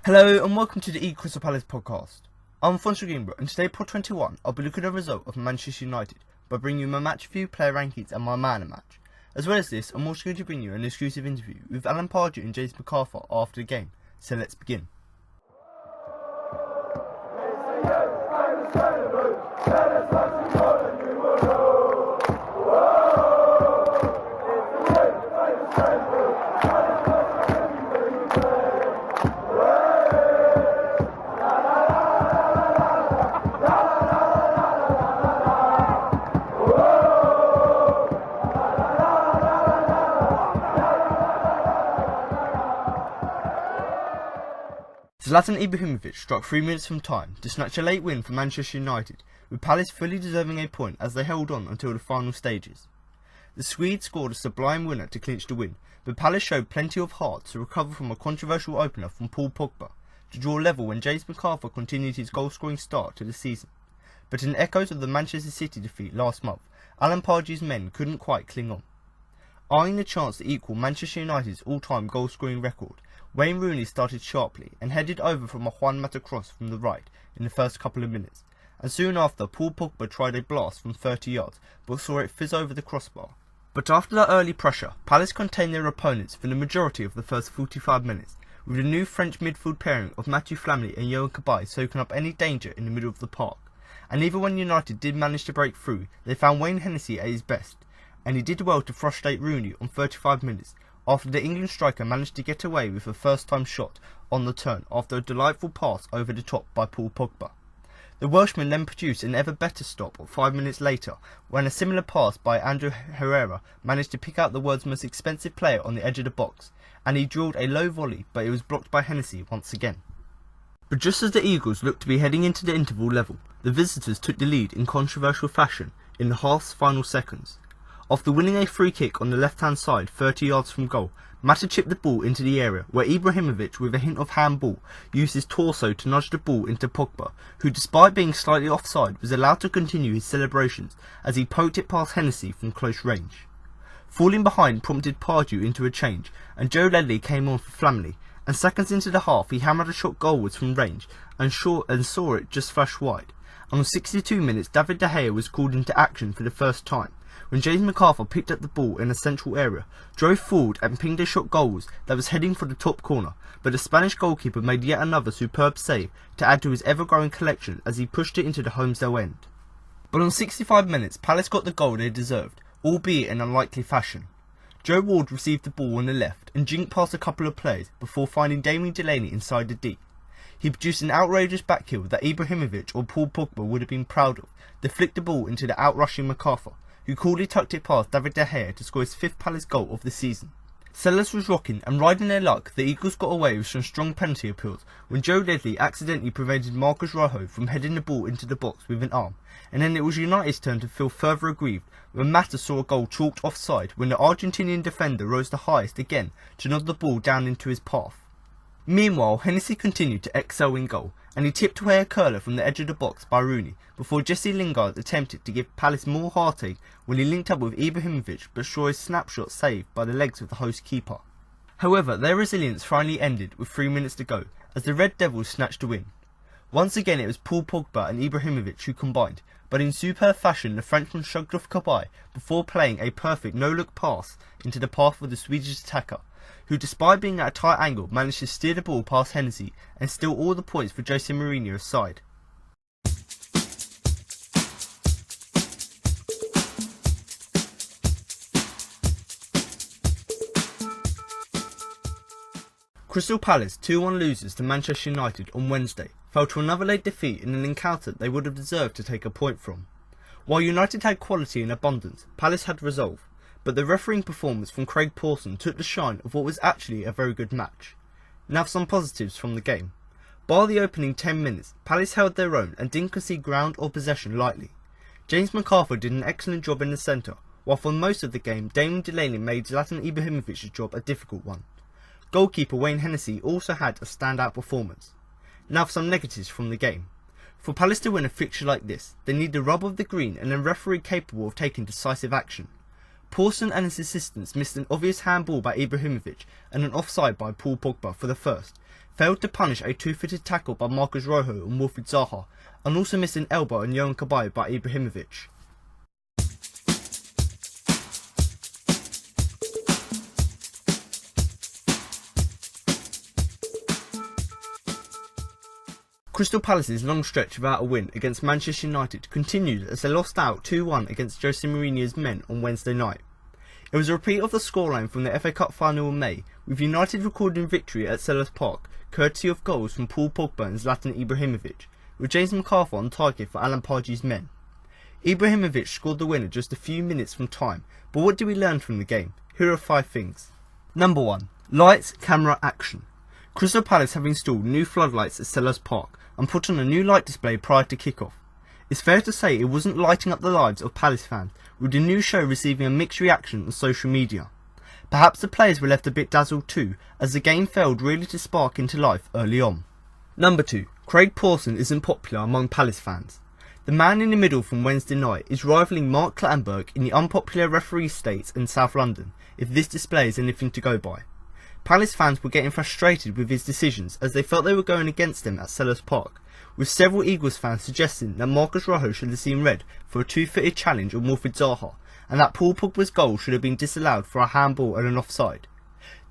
Hello and welcome to the Crystal Palace podcast. I'm Alfonso Greenbrook and today, Pod 21, I'll be looking at the result of Manchester United by bringing you my match review, player rankings and my man of match. As well as this, I'm also going to bring you an exclusive interview with Alan Pardew and James McArthur after the game. So let's begin. Zlatan Ibrahimovic struck 3 minutes from time to snatch a late win for Manchester United, with Palace fully deserving a point as they held on until the final stages. The Swede scored a sublime winner to clinch the win, but Palace showed plenty of heart to recover from a controversial opener from Paul Pogba to draw level when James McArthur continued his goal-scoring start to the season. But in echoes of the Manchester City defeat last month, Alan Pardew's men couldn't quite cling on. Eyeing the chance to equal Manchester United's all-time goal-scoring record, Wayne Rooney started sharply and headed over from a Juan Mata cross from the right in the first couple of minutes, and soon after Paul Pogba tried a blast from 30 yards but saw it fizz over the crossbar. But after that early pressure, Palace contained their opponents for the majority of the first 45 minutes, with the new French midfield pairing of Mathieu Flamini and Yohan Cabaye soaking up any danger in the middle of the park. And even when United did manage to break through, they found Wayne Hennessey at his best, and he did well to frustrate Rooney on 35 minutes, after the England striker managed to get away with a first-time shot on the turn after a delightful pass over the top by Paul Pogba. The Welshman then produced an ever better stop 5 minutes later when a similar pass by Andrew Herrera managed to pick out the world's most expensive player on the edge of the box, and he drilled a low volley but it was blocked by Hennessey once again. But just as the Eagles looked to be heading into the interval level, the visitors took the lead in controversial fashion in the half's final seconds. After winning a free kick on the left-hand side 30 yards from goal, Mata chipped the ball into the area where Ibrahimovic, with a hint of handball, used his torso to nudge the ball into Pogba, who despite being slightly offside was allowed to continue his celebrations as he poked it past Hennessey from close range. Falling behind prompted Pardew into a change, and Joe Ledley came on for Flamini, and seconds into the half he hammered a shot goalwards from range and saw it just flash wide. And on 62 minutes David De Gea was called into action for the first time, when James McArthur picked up the ball in a central area, drove forward and pinged a shot goalwards that was heading for the top corner, but the Spanish goalkeeper made yet another superb save to add to his ever-growing collection as he pushed it into the Holmesdale end. But on 65 minutes Palace got the goal they deserved, albeit in unlikely fashion. Joe Ward received the ball on the left and jinked past a couple of players before finding Damien Delaney inside the D. He produced an outrageous back heel that Ibrahimovic or Paul Pogba would have been proud of, to flick the ball into the outrushing McArthur, who coolly tucked it past David De Gea to score his 5th Palace goal of the season. Sellers was rocking, and riding their luck, the Eagles got away with some strong penalty appeals when Joe Ledley accidentally prevented Marcus Rojo from heading the ball into the box with an arm, and then it was United's turn to feel further aggrieved when Mata saw a goal chalked offside when the Argentinian defender rose the highest again to nod the ball down into his path. Meanwhile, Hennessey continued to excel in goal, and he tipped away a curler from the edge of the box by Rooney before Jesse Lingard attempted to give Palace more heartache when he linked up with Ibrahimovic but saw his snapshot saved by the legs of the host keeper. However, their resilience finally ended with 3 minutes to go as the Red Devils snatched a win. Once again it was Paul Pogba and Ibrahimovic who combined, but in superb fashion the Frenchman shrugged off Cabaye before playing a perfect no-look pass into the path of the Swedish attacker, who despite being at a tight angle managed to steer the ball past Hennessey and steal all the points for Jose Mourinho's side. Crystal Palace 2-1 losers to Manchester United on Wednesday fell to another late defeat in an encounter they would have deserved to take a point from. While United had quality in abundance, Palace had resolve, but the refereeing performance from Craig Pawson took the shine of what was actually a very good match. Now for some positives from the game. Bar the opening 10 minutes, Palace held their own and didn't concede ground or possession lightly. James McArthur did an excellent job in the centre, while for most of the game Damien Delaney made Zlatan Ibrahimovic's job a difficult one. Goalkeeper Wayne Hennessey also had a standout performance. Now for some negatives from the game. For Palace to win a fixture like this, they need the rub of the green and a referee capable of taking decisive action. Pawson and his assistants missed an obvious handball by Ibrahimovic and an offside by Paul Pogba for the first, failed to punish a two-footed tackle by Marcos Rojo and Wilfried Zaha, and also missed an elbow on Johan Cabaye by Ibrahimovic. Crystal Palace's long stretch without a win against Manchester United continued as they lost out 2-1 against Jose Mourinho's men on Wednesday night. It was a repeat of the scoreline from the FA Cup final in May, with United recording victory at Selhurst Park, courtesy of goals from Paul Pogba and Zlatan Ibrahimovic, with James McArthur on target for Alan Pardew's men. Ibrahimovic scored the winner just a few minutes from time, but what do we learn from the game? Here are 5 things. Number 1. Lights, camera, action. Crystal Palace have installed new floodlights at Selhurst Park and put on a new light display prior to kick-off. It's fair to say it wasn't lighting up the lives of Palace fans, with the new show receiving a mixed reaction on social media. Perhaps the players were left a bit dazzled too, as the game failed really to spark into life early on. Number 2. Craig Pawson isn't popular among Palace fans. The man in the middle from Wednesday night is rivalling Mark Clattenburg in the unpopular referee states in South London, if this display is anything to go by. Palace fans were getting frustrated with his decisions as they felt they were going against them at Selhurst Park, with several Eagles fans suggesting that Marcos Rojo should have seen red for a two-footed challenge on Wilfried Zaha, and that Paul Pogba's goal should have been disallowed for a handball and an offside.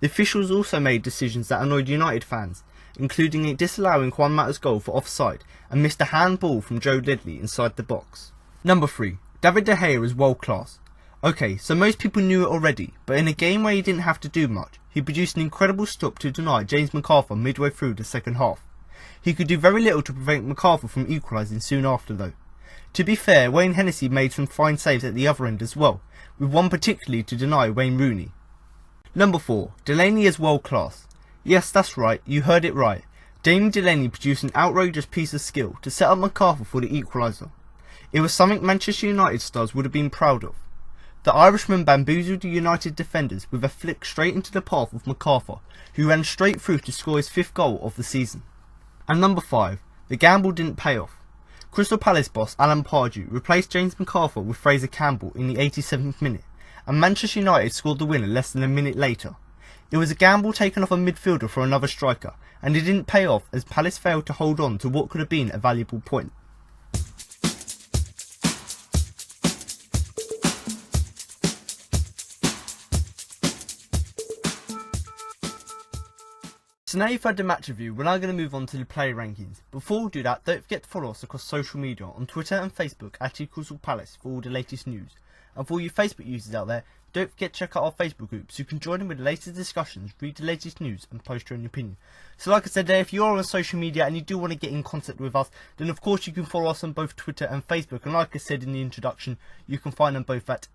The officials also made decisions that annoyed United fans, including it disallowing Juan Mata's goal for offside and missed a handball from Joe Ledley inside the box. Number 3. David De Gea is world class. Okay, so most people knew it already, but in a game where he didn't have to do much, he produced an incredible stop to deny James McArthur midway through the second half. He could do very little to prevent McArthur from equalising soon after though. To be fair, Wayne Hennessey made some fine saves at the other end as well, with one particularly to deny Wayne Rooney. Number 4. Delaney is world class. Yes, that's right, you heard it right. Damien Delaney produced an outrageous piece of skill to set up McArthur for the equaliser. It was something Manchester United stars would have been proud of. The Irishman bamboozled the United defenders with a flick straight into the path of McArthur, who ran straight through to score his 5th goal of the season. And number 5. The gamble didn't pay off. Crystal Palace boss Alan Pardew replaced James McArthur with Fraser Campbell in the 87th minute, and Manchester United scored the winner less than a minute later. It was a gamble taken off a midfielder for another striker, and it didn't pay off as Palace failed to hold on to what could have been a valuable point. So now you've heard the match review, we're now going to move on to the player rankings. Before we do that, don't forget to follow us across social media on Twitter and Facebook at Crystal Palace for all the latest news. And for all you Facebook users out there, don't forget to check out our Facebook group so you can join in with the latest discussions, read the latest news and post your own opinion. So like I said there, if you are on social media and you do want to get in contact with us, then of course you can follow us on both Twitter and Facebook. And like I said in the introduction, you can find them both at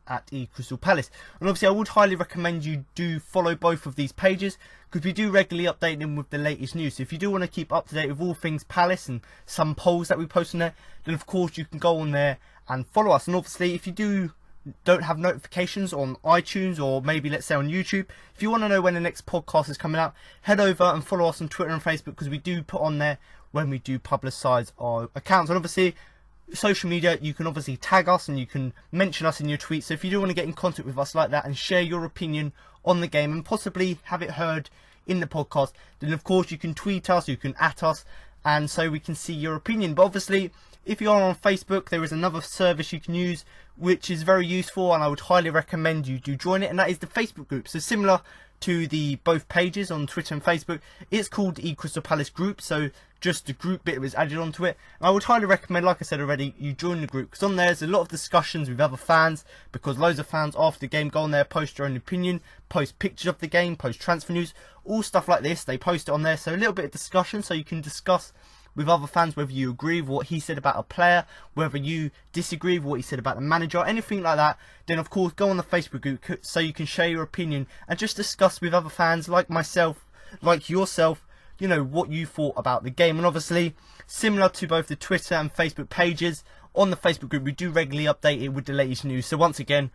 Crystal Palace. And obviously I would highly recommend you do follow both of these pages, because we do regularly update them with the latest news. So if you do want to keep up to date with all things Palace and some polls that we post on there, then of course you can go on there and follow us. And obviously if you don't have notifications on iTunes or maybe let's say on YouTube, if you want to know when the next podcast is coming out, head over and follow us on Twitter and Facebook, because we do put on there when we do publicise our accounts. And obviously social media, you can obviously tag us and you can mention us in your tweets. So if you do want to get in contact with us like that and share your opinion on the game and possibly have it heard in the podcast, then of course you can tweet us, you can at us, and so we can see your opinion. But obviously if you are on Facebook, there is another service you can use which is very useful, and I would highly recommend you do join it, and that is the Facebook group. So similar to the both pages on Twitter and Facebook, it's called the Crystal Palace group, so just the group bit was added onto it. And I would highly recommend, like I said already, you join the group, because on there's a lot of discussions with other fans, because loads of fans after the game go on there, post their own opinion, post pictures of the game, post transfer news, all stuff like this, they post it on there. So a little bit of discussion, so you can discuss with other fans whether you agree with what he said about a player, whether you disagree with what he said about the manager, anything like that. Then of course go on the Facebook group so you can share your opinion and just discuss with other fans like myself, like yourself, you know, what you thought about the game. And obviously similar to both the Twitter and Facebook pages, on the Facebook group we do regularly update it with the latest news. So once again,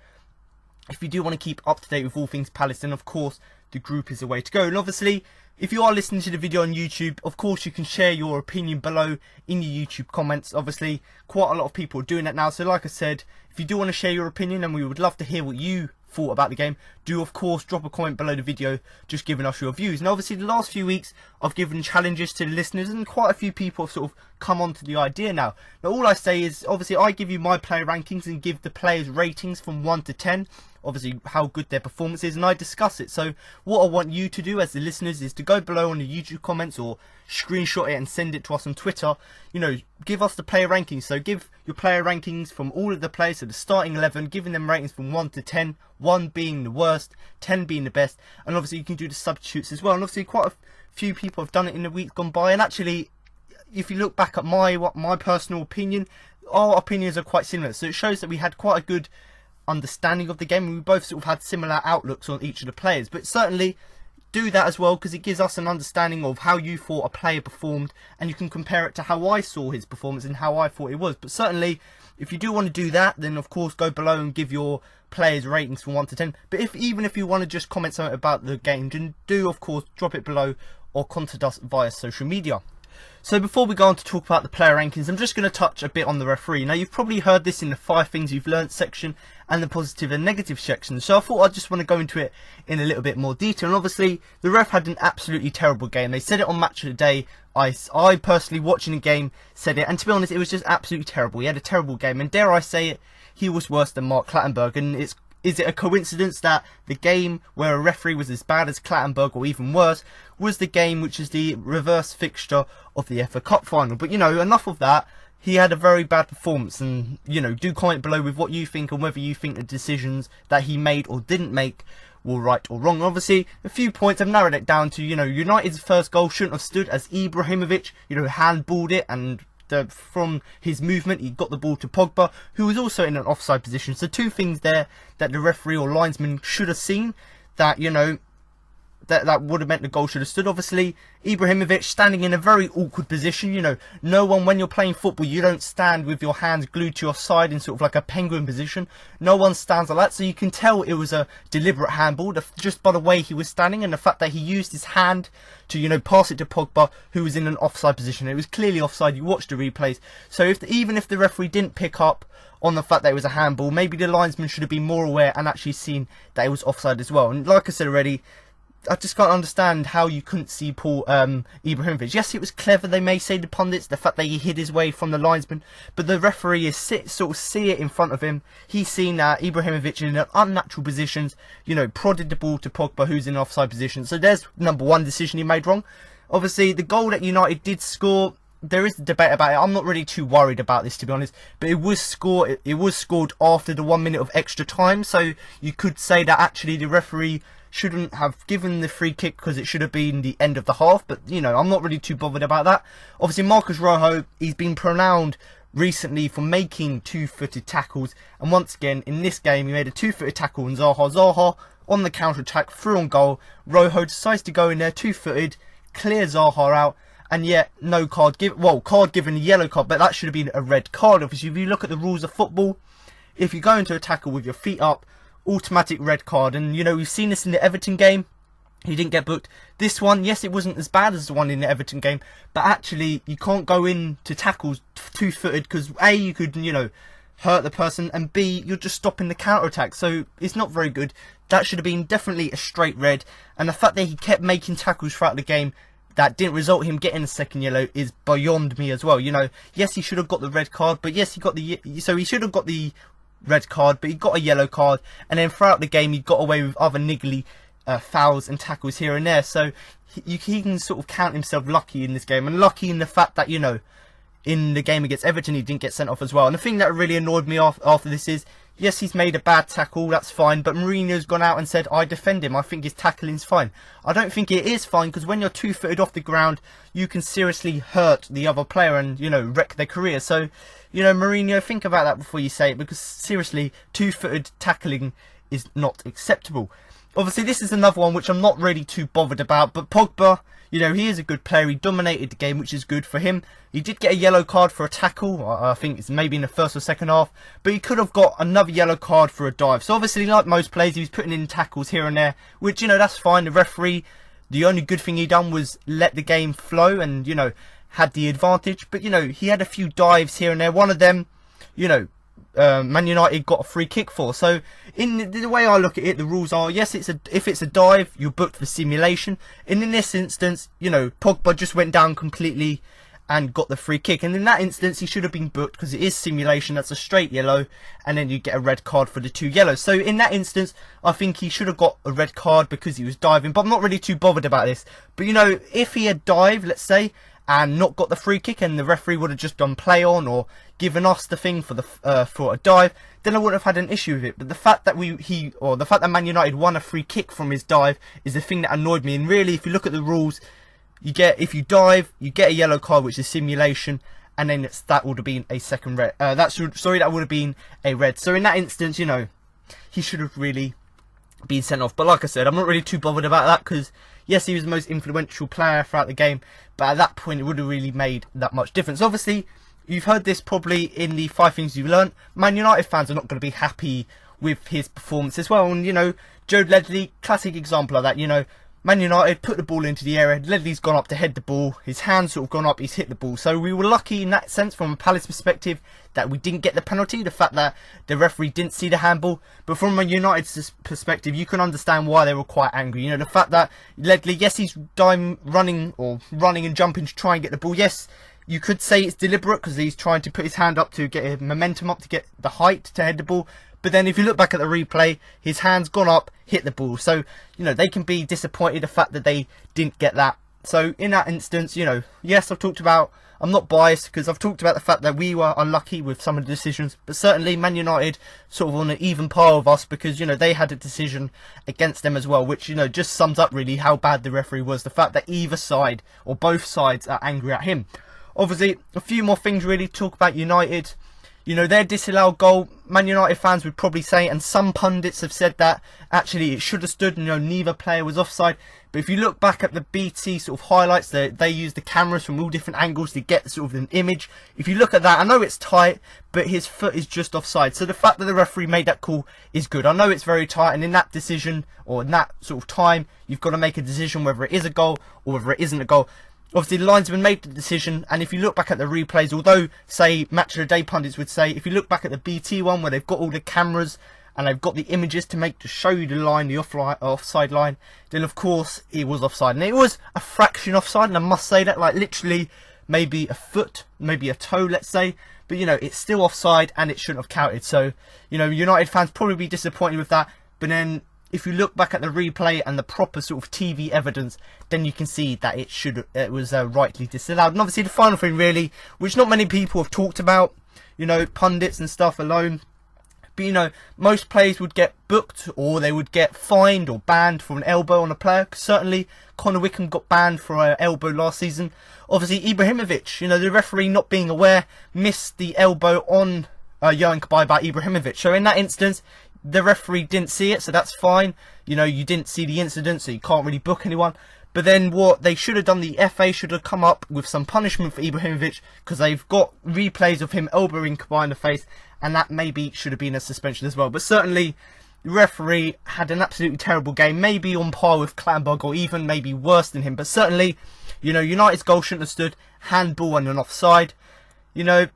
if you do want to keep up to date with all things Palace, then of course the group is the way to go. And obviously if you are listening to the video on YouTube, of course you can share your opinion below in your YouTube comments. Obviously, quite a lot of people are doing that now. So like I said, if you do want to share your opinion, and we would love to hear what you thought about the game, do of course drop a comment below the video just giving us your views. And obviously the last few weeks I've given challenges to the listeners, and quite a few people have sort of come onto the idea now. Now all I say is, obviously I give you my player rankings and give the players ratings from 1 to 10, obviously how good their performance is, and I discuss it. So what I want you to do as the listeners is to go below on the YouTube comments or screenshot it and send it to us on Twitter. You know, give us the player rankings. So give your player rankings from all of the players, so the starting 11, giving them ratings from 1 to 10, 1 being the worst, 10 being the best, and obviously you can do the substitutes as well. And obviously quite a few people have done it in the weeks gone by, and actually if you look back at my personal opinion, our opinions are quite similar. So it shows that we had quite a good understanding of the game, and we both sort of had similar outlooks on each of the players. But certainly do that as well, because it gives us an understanding of how you thought a player performed, and you can compare it to how I saw his performance and how I thought it was. But certainly if you do want to do that, then of course go below and give your players ratings from 1 to 10. But even if you want to just comment something about the game, then do of course drop it below or contact us via social media. So before we go on to talk about the player rankings, I'm just going to touch a bit on the referee. Now you've probably heard this in the 5 things you've learnt section and the positive and negative section, so I thought I'd just want to go into it in a little bit more detail. And obviously the ref had an absolutely terrible game. They said it on Match of the Day. I personally, watching the game, said it, and to be honest it was just absolutely terrible. He had a terrible game, and dare I say it, he was worse than Mark Clattenburg. And is it a coincidence that the game where a referee was as bad as Clattenburg, or even worse, was the game which is the reverse fixture of the FA Cup final? But you know, enough of that. He had a very bad performance, and you know, do comment below with what you think and whether you think the decisions that he made or didn't make were right or wrong. Obviously, a few points I've narrowed it down to. You know, United's first goal shouldn't have stood, as Ibrahimovic, you know, handballed it, and from his movement he got the ball to Pogba, who was also in an offside position. So 2 things there that the referee or linesman should have seen, that, you know, that would have meant the goal should have stood. Obviously Ibrahimovic standing in a very awkward position. You know, no one, when you're playing football, you don't stand with your hands glued to your side in sort of like a penguin position. No one stands like that, so you can tell it was a deliberate handball just by the way he was standing, and the fact that he used his hand to, you know, pass it to Pogba, who was in an offside position. It was clearly offside. You watched the replays. So even if the referee didn't pick up on the fact that it was a handball, maybe the linesman should have been more aware and actually seen that it was offside as well. And like I said already, I just can't understand how you couldn't see Ibrahimovic. Yes, it was clever, they may say, the pundits, the fact that he hid his way from the linesman, but the referee is sort of see it in front of him. He's seen that Ibrahimovic in an unnatural positions, you know, prodded the ball to Pogba, who's in an offside position. So there's number 1 decision he made wrong. Obviously the goal that United did score, there is a debate about it. I'm not really too worried about this, to be honest, but it was scored after the 1 minute of extra time. So you could say that actually the referee shouldn't have given the free kick, because it should have been the end of the half. But you know, I'm not really too bothered about that. Obviously Marcos Rojo, he's been renowned recently for making 2-footed tackles, and once again in this game he made a 2-footed tackle on Zaha. Zaha on the counter attack, through on goal. Rojo decides to go in there 2-footed, clear Zaha out, and yet no card given. Well, card given, a yellow card, but that should have been a red card. Obviously if you look at the rules of football, if you go into a tackle with your feet up, automatic red card. And you know, we've seen this in the Everton game. He didn't get booked. This one, yes, it wasn't as bad as the one in the Everton game, but actually you can't go into tackles 2-footed, because A, you could, you know, hurt the person, and B, you're just stopping the counter attack. So it's not very good. That should have been definitely a straight red. And the fact that he kept making tackles throughout the game that didn't result in him getting a second yellow is beyond me as well. You know, yes, he should have got the red card, but yes, he should have got the red card, but he got a yellow card, and then throughout the game he got away with other niggly fouls and tackles here and there. So he can sort of count himself lucky in this game, and lucky in the fact that, you know, in the game against Everton he didn't get sent off as well. And the thing that really annoyed me after this is, yes, he's made a bad tackle, that's fine, but Mourinho's gone out and said, I defend him, I think his tackling's fine. I don't think it is fine, because when you're 2-footed off the ground, you can seriously hurt the other player and, you know, wreck their career. So, you know, Mourinho, think about that before you say it, because seriously, 2-footed tackling is not acceptable. Obviously, this is another one which I'm not really too bothered about, but Pogba, you know, he is a good player. He dominated the game, which is good for him. He did get a yellow card for a tackle. I think it's maybe in the first or second half, but he could have got another yellow card for a dive. So obviously, like most players, he was putting in tackles here and there, which, you know, that's fine. The referee the only good thing he done was let the game flow and, you know, had the advantage. But, you know, he had a few dives here and there. One of them, you know, Man United got a free kick for. So in the way I look at it, the rules are, yes, if it's a dive, you're booked for simulation. And in this instance, you know, Pogba just went down completely and got the free kick. And in that instance, he should have been booked because it is simulation. That's a straight yellow. And then you get a red card for the 2 yellows. So in that instance, I think he should have got a red card because he was diving. But I'm not really too bothered about this. But, you know, if he had dived, let's say, and not got the free kick, and the referee would have just done play on or given us the thing for a dive, then I wouldn't have had an issue with it. But the fact that the fact that Man United won a free kick from his dive is the thing that annoyed me. And really, if you look at the rules, if you dive, you get a yellow card, which is simulation, and then that would have been a second red. That would have been a red. So in that instance, you know, he should have really been sent off. But like I said, I'm not really too bothered about that because, yes, he was the most influential player throughout the game, but at that point it would have really made that much difference. Obviously, you've heard this probably in the 5 things you've learned. Man United fans are not going to be happy with his performance as well. And, you know, Joe Ledley, classic example of that. You know, Man United put the ball into the area, Ledley's gone up to head the ball, his hands sort of gone up, he's hit the ball. So we were lucky in that sense from a Palace perspective that we didn't get the penalty, the fact that the referee didn't see the handball. But from a United perspective, you can understand why they were quite angry. You know, the fact that Ledley, yes, he's running and jumping to try and get the ball. Yes, you could say it's deliberate because he's trying to put his hand up to get his momentum up to get the height to head the ball. But then if you look back at the replay, his hand's gone up, hit the ball. So, you know, they can be disappointed the fact that they didn't get that. So in that instance, you know, yes, I'm not biased because I've talked about the fact that we were unlucky with some of the decisions. But certainly Man United sort of on an even par with us because, you know, they had a decision against them as well. Which, you know, just sums up really how bad the referee was. The fact that either side or both sides are angry at him. Obviously, a few more things really to talk about United. You know, their disallowed goal, Man United fans would probably say, and some pundits have said that actually it should have stood, you know, neither player was offside. But if you look back at the BT sort of highlights, they use the cameras from all different angles to get sort of an image. If you look at that, I know it's tight, but his foot is just offside. So the fact that the referee made that call is good. I know it's very tight, and in that decision, or in that sort of time, you've got to make a decision whether it is a goal or whether it isn't a goal. Obviously, the linesman made the decision, and if you look back at the replays, although, say, Match of the Day pundits would say, if you look back at the BT one, where they've got all the cameras, and they've got the images to show you the line, the offside line, then of course, it was offside. And it was a fraction offside, and I must say that, like, literally, maybe a foot, maybe a toe, let's say, but, you know, it's still offside, and it shouldn't have counted. So, you know, United fans probably be disappointed with that, but then, if you look back at the replay and the proper sort of TV evidence, then you can see that it was rightly disallowed. And obviously the final thing really, which not many people have talked about, you know, pundits and stuff alone, but you know, most players would get booked or they would get fined or banned for an elbow on a player. Certainly Connor Wickham got banned for an elbow last season. Obviously Ibrahimovic, you know, the referee not being aware, missed the elbow on Johan Cabaye by Ibrahimovic. So in that instance, the referee didn't see it, so that's fine. You know, you didn't see the incident, so you can't really book anyone. But then what they should have done, the FA should have come up with some punishment for Ibrahimovic, because they've got replays of him elbowing Cabaye in the face, and that maybe should have been a suspension as well. But certainly, the referee had an absolutely terrible game, maybe on par with Clattenburg, or even maybe worse than him. But certainly, you know, United's goal shouldn't have stood, handball and an offside. You know,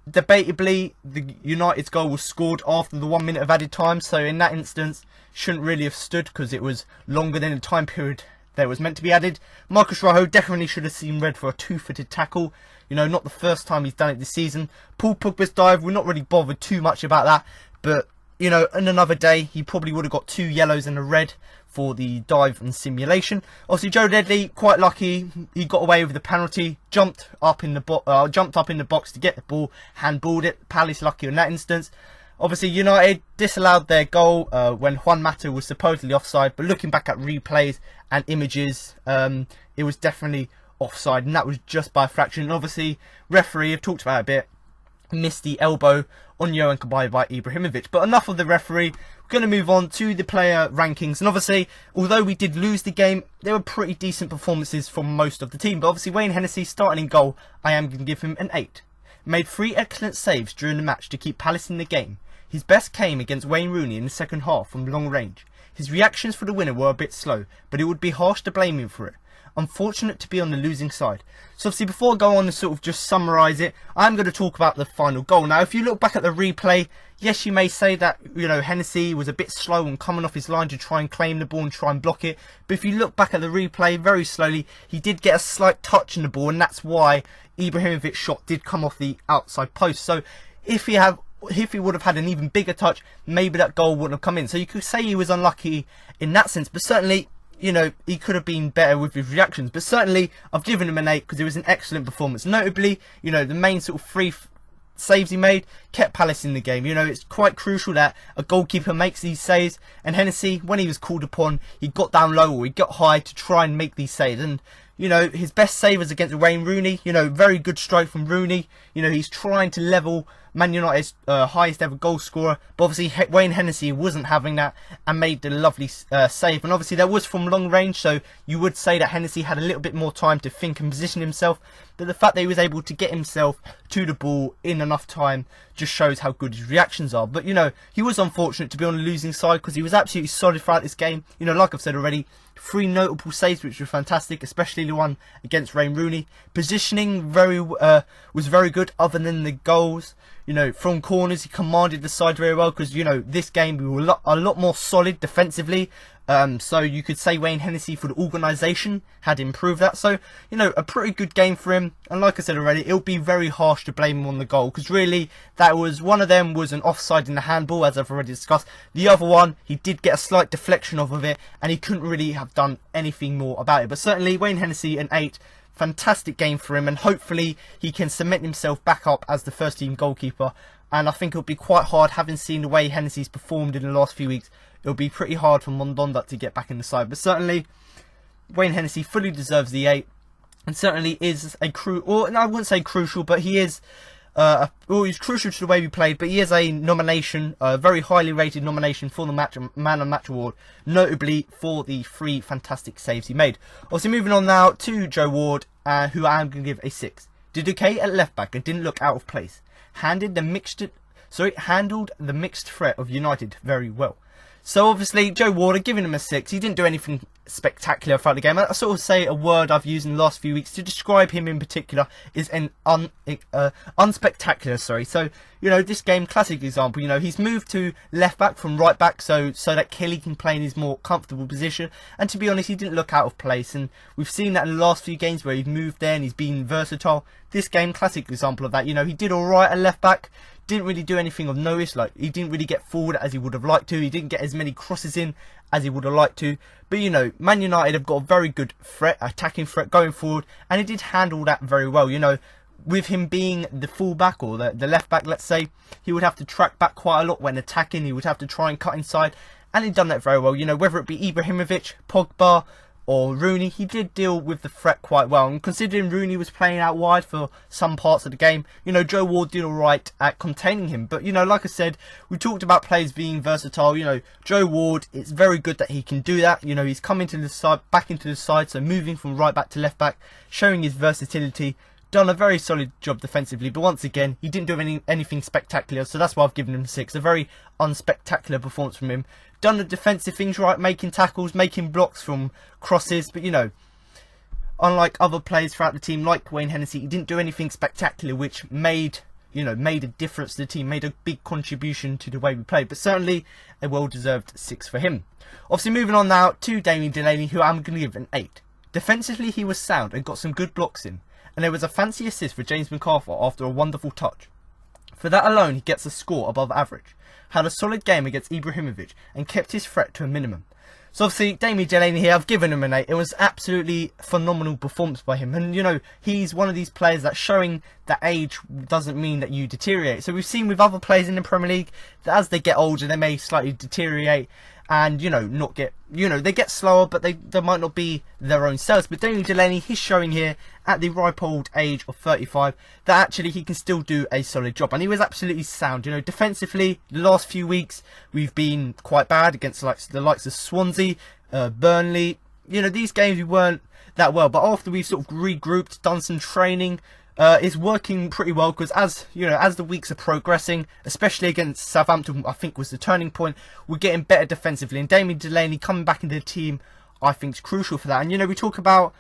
debatably, the United's goal was scored after the 1 minute of added time, so in that instance, shouldn't really have stood because it was longer than the time period that was meant to be added. Marcus Rojo definitely should have seen red for a two-footed tackle. You know, not the first time he's done it this season. Paul Pogba's dive, we're not really bothered too much about that, but you know, in another day, he probably would have got 2 yellows and a red for the dive and simulation. Obviously, Joe Ledley, quite lucky, he got away with the penalty, jumped up in the box to get the ball, handballed it. Palace lucky in that instance. Obviously, United disallowed their goal when Juan Mata was supposedly offside, but looking back at replays and images, it was definitely offside, and that was just by a fraction. And obviously, referee, I've talked about it a bit, missed the elbow on Johan Cabaye by Ibrahimovic. But enough of the referee, we're going to move on to the player rankings. And obviously, although we did lose the game, there were pretty decent performances from most of the team. But obviously, Wayne Hennessey starting in goal, I am going to give him an 8. Made 3 excellent saves during the match to keep Palace in the game. His best came against Wayne Rooney in the second half from long range. His reactions for the winner were a bit slow, but it would be harsh to blame him for it. Unfortunate to be on the losing side. So obviously before I go on and sort of just summarise it, I'm going to talk about the final goal. Now if you look back at the replay, yes, you may say that, you know, Hennessey was a bit slow on coming off his line to try and claim the ball and try and block it. But if you look back at the replay very slowly, he did get a slight touch in the ball, and that's why Ibrahimovic's shot did come off the outside post. So if he would have had an even bigger touch, maybe that goal wouldn't have come in. So you could say he was unlucky in that sense, but certainly, you know, he could have been better with his reactions. But certainly, I've given him an 8 because it was an excellent performance. Notably, you know, the main sort of 3 saves he made kept Palace in the game. You know, it's quite crucial that a goalkeeper makes these saves. And Hennessey, when he was called upon, he got down low or he got high to try and make these saves. And, you know, his best save was against Wayne Rooney. You know, very good strike from Rooney. You know, he's trying to level Man United's highest ever goal scorer, but obviously Wayne Hennessey wasn't having that and made the lovely save. And obviously that was from long range, so you would say that Hennessey had a little bit more time to think and position himself, but the fact that he was able to get himself to the ball in enough time just shows how good his reactions are. But you know, he was unfortunate to be on the losing side because he was absolutely solid throughout this game. You know, like I've said already, 3 notable saves which were fantastic, especially the one against Wayne Rooney. Positioning was very good other than the goals. You know, from corners, he commanded the side very well because, you know, this game we were a lot more solid defensively. So you could say Wayne Hennessey for the organisation had improved that. So, you know, a pretty good game for him. And like I said already, it would be very harsh to blame him on the goal because really, that was one of them was an offside in the handball, as I've already discussed. The other one, he did get a slight deflection off of it and he couldn't really have done anything more about it. But certainly, Wayne Hennessey, an 8. Fantastic game for him, and hopefully he can cement himself back up as the first team goalkeeper. And I think it'll be quite hard, having seen the way Hennessey's performed in the last few weeks, it'll be pretty hard for Mondonda to get back in the side. But certainly Wayne Hennessey fully deserves the 8, and certainly is a I wouldn't say crucial, but he is he's crucial to the way we played, but he is a nomination, a very highly rated nomination for the Man of Match award, notably for the 3 fantastic saves he made. Also moving on now to Joe Ward, who I'm going to give a 6. Did okay at left back and didn't look out of place. Handled the mixed threat of United very well. So obviously Joe Ward, I've given him a 6. He didn't do anything spectacular throughout the game. I sort of say a word I've used in the last few weeks to describe him in particular is an unspectacular. Sorry. So, you know, this game, classic example. You know, he's moved to left back from right back so that Kelly can play in his more comfortable position. And to be honest, he didn't look out of place. And we've seen that in the last few games where he's moved there and he's been versatile. This game, classic example of that. You know, he did all right at left back. Didn't really do anything of notice, like he didn't really get forward as he would have liked to. He didn't get as many crosses in as he would have liked to. But you know, Man United have got a very good attacking threat going forward, and he did handle that very well. You know, with him being the fullback or the left back, let's say, he would have to track back quite a lot when attacking. He would have to try and cut inside, and he'd done that very well. You know, whether it be Ibrahimovic, Pogba, or Rooney, he did deal with the threat quite well. And considering Rooney was playing out wide for some parts of the game, you know, Joe Ward did alright at containing him. But, you know, like I said, we talked about players being versatile. You know, Joe Ward, it's very good that he can do that. You know, he's coming to the side, back into the side, so moving from right back to left back, showing his versatility. Done a very solid job defensively, but once again, he didn't do anything spectacular, so that's why I've given him 6. A very unspectacular performance from him. Done the defensive things right, making tackles, making blocks from crosses, but you know, unlike other players throughout the team, like Wayne Hennessey, he didn't do anything spectacular, which made a difference to the team, made a big contribution to the way we played, but certainly a well-deserved 6 for him. Obviously, moving on now to Damien Delaney, who I'm going to give an 8. Defensively, he was sound and got some good blocks in. And there was a fancy assist for James McArthur after a wonderful touch. For that alone, he gets a score above average. Had a solid game against Ibrahimovic and kept his threat to a minimum. So obviously, Damien Delaney here, I've given him an 8. It was absolutely phenomenal performance by him. And, you know, he's one of these players that showing that age doesn't mean that you deteriorate. So we've seen with other players in the Premier League that as they get older, they may slightly deteriorate. And, you know, they get slower, but they might not be their own selves. But Damien Delaney, he's showing here at the ripe old age of 35 that actually he can still do a solid job. And he was absolutely sound. You know, defensively, the last few weeks, we've been quite bad against the likes of Swansea, Burnley. You know, these games we weren't that well. But after we've sort of regrouped, done some training, is working pretty well, because as you know, as the weeks are progressing, especially against Southampton, I think was the turning point. We're getting better defensively, and Damien Delaney coming back into the team, I think, is crucial for that. And you know, we talk about,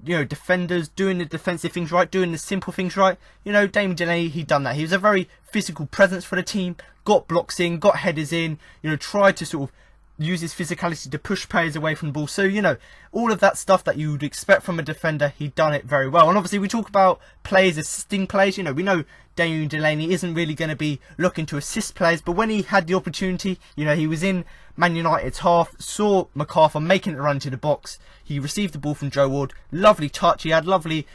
you know, defenders doing the defensive things right, doing the simple things right. You know, Damien Delaney, he done that. He was a very physical presence for the team, got blocks in, got headers in, you know, tried to sort of use his physicality to push players away from the ball. So, you know, all of that stuff that you would expect from a defender, he done it very well. And obviously we talk about players assisting players. You know, we know Damien Delaney isn't really going to be looking to assist players, but when he had the opportunity, you know, he was in Man United's half, saw MacArthur making it run to the box. He received the ball from Joe Ward, lovely touch. He had lovely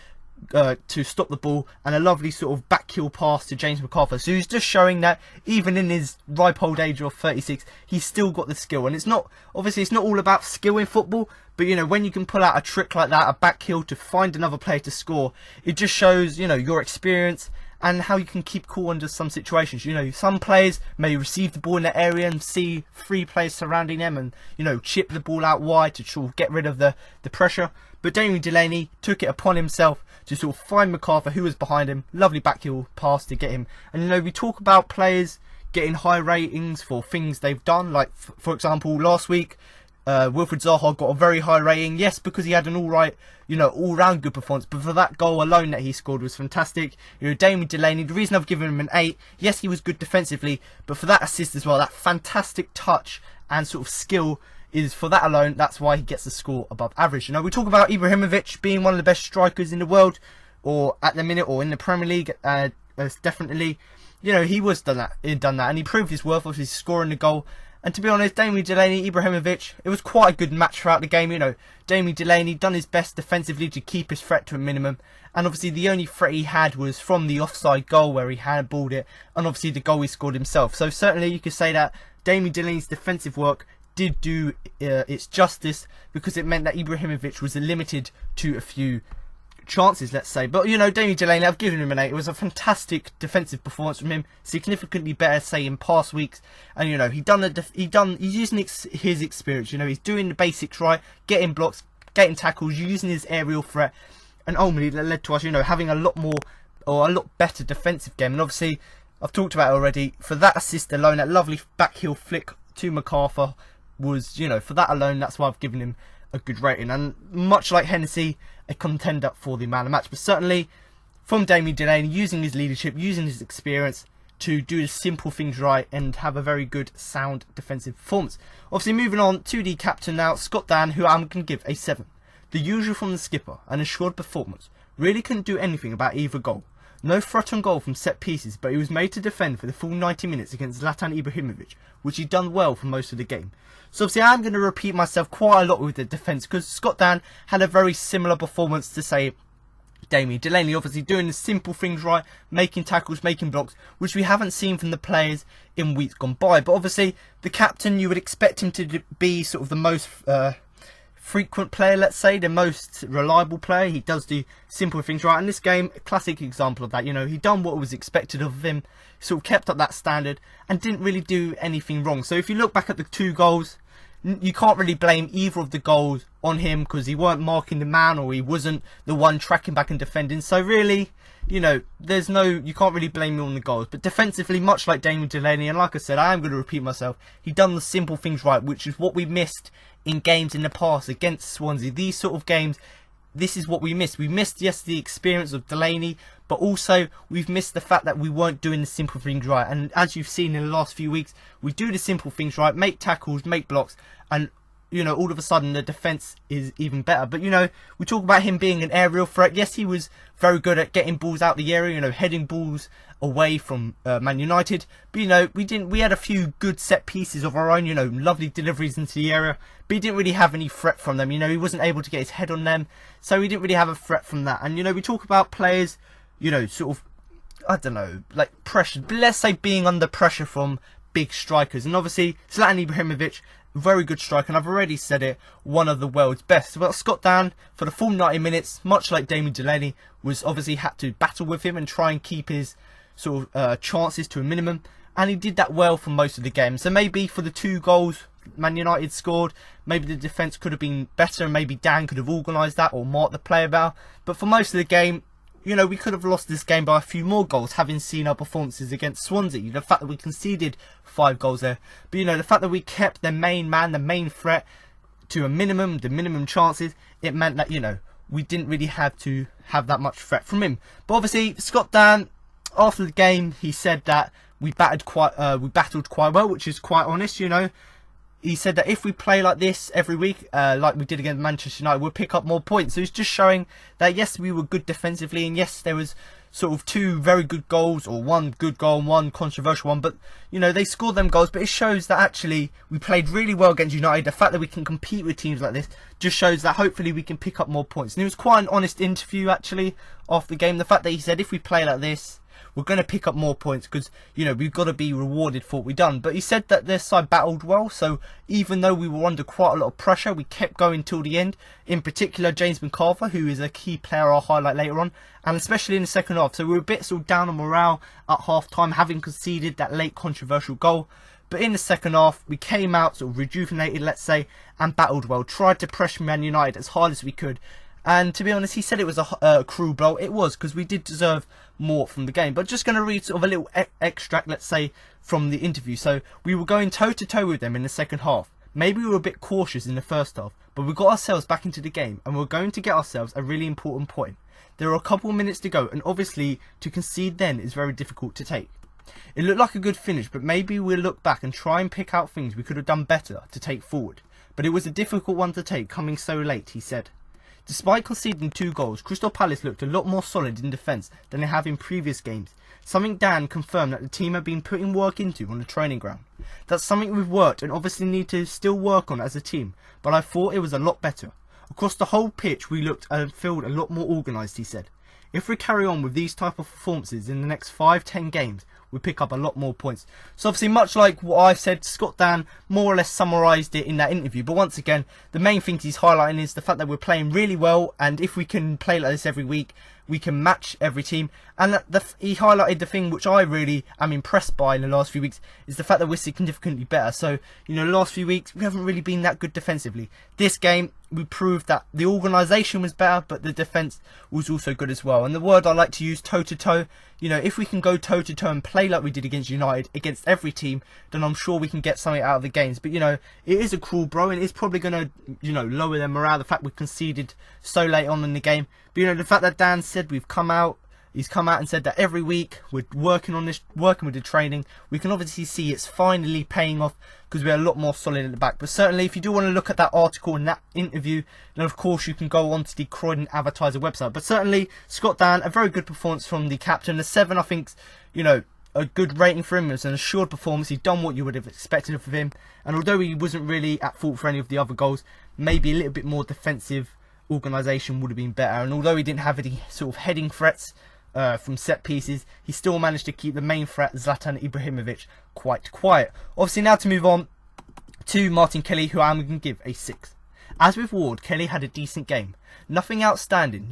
to stop the ball, and a lovely sort of back heel pass to James MacArthur. So he's just showing that even in his ripe old age of 36, he's still got the skill. And it's not, obviously it's not all about skill in football, but you know, when you can pull out a trick like that, a back heel to find another player to score, it just shows, you know, your experience and how you can keep cool under some situations. You know, some players may receive the ball in that area and see 3 players surrounding them and, you know, chip the ball out wide to sort of get rid of the pressure. But Damien Delaney took it upon himself to sort of find MacArthur, who was behind him. Lovely back heel pass to get him. And you know, we talk about players getting high ratings for things they've done. Like, for example, last week, Wilfried Zaha got a very high rating. Yes, because he had an alright, you know, all-round good performance. But for that goal alone that he scored was fantastic. You know, Damien Delaney, the reason I've given him an 8, yes, he was good defensively, but for that assist as well, that fantastic touch and sort of skill, is for that alone, that's why he gets the score above average. You know, we talk about Ibrahimovic being one of the best strikers in the world, or at the minute, or in the Premier League, definitely. You know, he was done that, and he proved his worth, obviously scoring the goal. And to be honest, Damien Delaney, Ibrahimovic, it was quite a good match throughout the game. You know, Damien Delaney done his best defensively to keep his threat to a minimum, and obviously the only threat he had was from the offside goal where he handballed it, and obviously the goal he scored himself. So certainly you could say that Damien Delaney's defensive work did do its justice, because it meant that Ibrahimovic was limited to a few chances, let's say. But you know, Damien Delaney, I've given him an 8. It was a fantastic defensive performance from him, significantly better, say, in past weeks. And you know, he's using his experience. You know, he's doing the basics right, getting blocks, getting tackles, using his aerial threat, and ultimately that led to us, you know, having a lot more, or a lot better defensive game. And obviously, I've talked about it already. For that assist alone, that lovely back heel flick to MacArthur was, you know, for that alone, that's why I've given him a good rating. And much like Hennessey, a contender for the man of the match. But certainly from Damien Delaney, using his leadership, using his experience to do the simple things right and have a very good, sound defensive performance. Obviously moving on to the captain now, Scott Dann, who I'm going to give a 7. The usual from the skipper, an assured performance. Really couldn't do anything about either goal. No threat on goal from set pieces, but he was made to defend for the full 90 minutes against Zlatan Ibrahimovic, which he'd done well for most of the game. So obviously I'm going to repeat myself quite a lot with the defence, because Scott Dann had a very similar performance to, say, Damien Delaney. Obviously doing the simple things right, making tackles, making blocks, which we haven't seen from the players in weeks gone by. But obviously the captain, you would expect him to be sort of the most frequent player, let's say, the most reliable player. He does do simple things right, and this game, a classic example of that. You know, he done what was expected of him, sort of kept up that standard and didn't really do anything wrong. So if you look back at the 2 goals, you can't really blame either of the goals on him, because he weren't marking the man, or he wasn't the one tracking back and defending. So really, you know, you can't really blame him on the goals. But defensively, much like Damien Delaney, and like I said, I am going to repeat myself, he done the simple things right, which is what we missed in games in the past against Swansea. These sort of games, this is what we missed. We missed, yes, the experience of Delaney, but also we've missed the fact that we weren't doing the simple things right. And as you've seen in the last few weeks, we do the simple things right, make tackles, make blocks, and you know, all of a sudden the defence is even better. But you know, we talk about him being an aerial threat. Yes, he was very good at getting balls out the area, you know, heading balls away from Man United. But you know, we had a few good set pieces of our own, you know, lovely deliveries into the area, but he didn't really have any threat from them. You know, he wasn't able to get his head on them, so he didn't really have a threat from that. And you know, we talk about players, you know, sort of, I don't know, like pressure, but let's say being under pressure from big strikers. And obviously Zlatan Ibrahimovic, very good striker, and I've already said it, one of the world's best. Well, Scott Dann, for the full 90 minutes, much like Damien Delaney, was obviously had to battle with him and try and keep his sort of chances to a minimum, and he did that well for most of the game. So maybe for the 2 goals Man United scored, maybe the defence could have been better, and maybe Dan could have organised that or marked the player better. But for most of the game, you know, we could have lost this game by a few more goals, having seen our performances against Swansea. The fact that we conceded 5 goals there. But, you know, the fact that we kept the main man, the main threat, to a minimum, the minimum chances, it meant that, you know, we didn't really have to have that much threat from him. But obviously, Scott Dann, after the game, he said that we battled quite well, which is quite honest, you know. He said that if we play like this every week, like we did against Manchester United, we'll pick up more points. So it's just showing that, yes, we were good defensively, and yes, there was sort of 2 very good goals, or 1 good goal and 1 controversial one. But, you know, they scored them goals, but it shows that actually we played really well against United. The fact that we can compete with teams like this just shows that hopefully we can pick up more points. And it was quite an honest interview, actually, after the game. The fact that he said, if we play like this, we're going to pick up more points because, you know, we've got to be rewarded for what we've done. But he said that their side battled well, so even though we were under quite a lot of pressure, we kept going till the end. In particular, James McCarthy, who is a key player I'll highlight later on, and especially in the second half. So we were a bit sort of down on morale at half-time, having conceded that late controversial goal. But in the second half, we came out sort of rejuvenated, let's say, and battled well. Tried to pressure Man United as hard as we could. And to be honest, he said it was a cruel blow. It was, because we did deserve more from the game. But just going to read sort of a little extract, let's say, from the interview. So we were going toe-to-toe with them in the second half. Maybe we were a bit cautious in the first half, but we got ourselves back into the game, and we're going to get ourselves a really important point. There are a couple of minutes to go, and obviously to concede then is very difficult to take. It looked like a good finish, but maybe we'll look back and try and pick out things we could have done better to take forward. But it was a difficult one to take, coming so late, he said. Despite conceding 2 goals, Crystal Palace looked a lot more solid in defence than they have in previous games, something Dan confirmed that the team have been putting work into on the training ground. That's something we've worked and obviously need to still work on as a team, but I thought it was a lot better. Across the whole pitch we looked and felt a lot more organised, he said. If we carry on with these type of performances in the next 5-10 games, we pick up a lot more points. So obviously, much like what I said, Scott Dann more or less summarised it in that interview. But once again, the main things he's highlighting is the fact that we're playing really well, and if we can play like this every week, we can match every team. And he highlighted the thing which I really am impressed by in the last few weeks is the fact that we're significantly better. So, you know, the last few weeks we haven't really been that good defensively. This game we proved that the organisation was better, but the defence was also good as well. And the word I like to use, toe-to-toe, you know, if we can go toe-to-toe and play like we did against United, against every team, then I'm sure we can get something out of the games. But, you know, it is a cruel blow, and it's probably going to, you know, lower their morale, the fact we conceded so late on in the game. But, you know, the fact that Dan said he's come out and said that every week we're working on this, working with the training, we can obviously see it's finally paying off because we're a lot more solid at the back. But certainly, if you do want to look at that article and that interview, then of course you can go on to the Croydon Advertiser website. But certainly, Scott Dann, a very good performance from the captain. The 7, I think, you know, a good rating for him. It was an assured performance. He'd done what you would have expected of him. And although he wasn't really at fault for any of the other goals, maybe a little bit more defensive organisation would have been better. And although he didn't have any sort of heading threats from set pieces, he still managed to keep the main threat, Zlatan Ibrahimovic, quite quiet. Obviously, now to move on to Martin Kelly, who I'm going to give a 6. As with Ward, Kelly had a decent game. Nothing outstanding.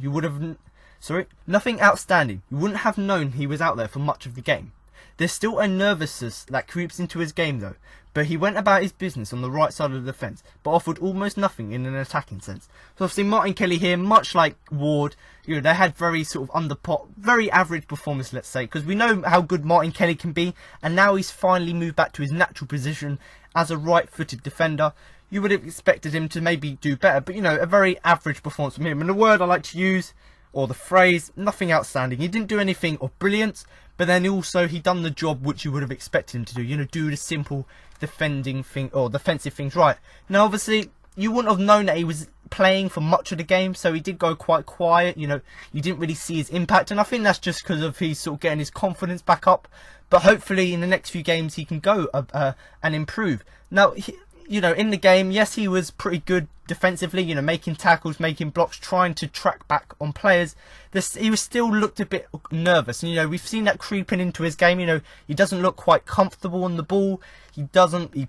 Nothing outstanding. You wouldn't have known he was out there for much of the game. There's still a nervousness that creeps into his game though, but he went about his business on the right side of the defence, but offered almost nothing in an attacking sense. So obviously Martin Kelly here, much like Ward, you know, they had very sort of very average performance, let's say, because we know how good Martin Kelly can be, and now he's finally moved back to his natural position as a right-footed defender. You would have expected him to maybe do better, but you know, a very average performance from him. And the word I like to use, or the phrase, nothing outstanding. He didn't do anything of brilliance, but then also he done the job which you would have expected him to do. You know, do the simple defending thing or defensive things right. Now, obviously, you wouldn't have known that he was playing for much of the game, so he did go quite quiet. You know, you didn't really see his impact, and I think that's just because of he's sort of getting his confidence back up. But hopefully, in the next few games, he can go and improve. Now, you know, in the game, yes, he was pretty good defensively, you know, making tackles, making blocks, trying to track back on players. He was still looked a bit nervous, and you know, we've seen that creeping into his game. You know, he doesn't look quite comfortable on the ball. He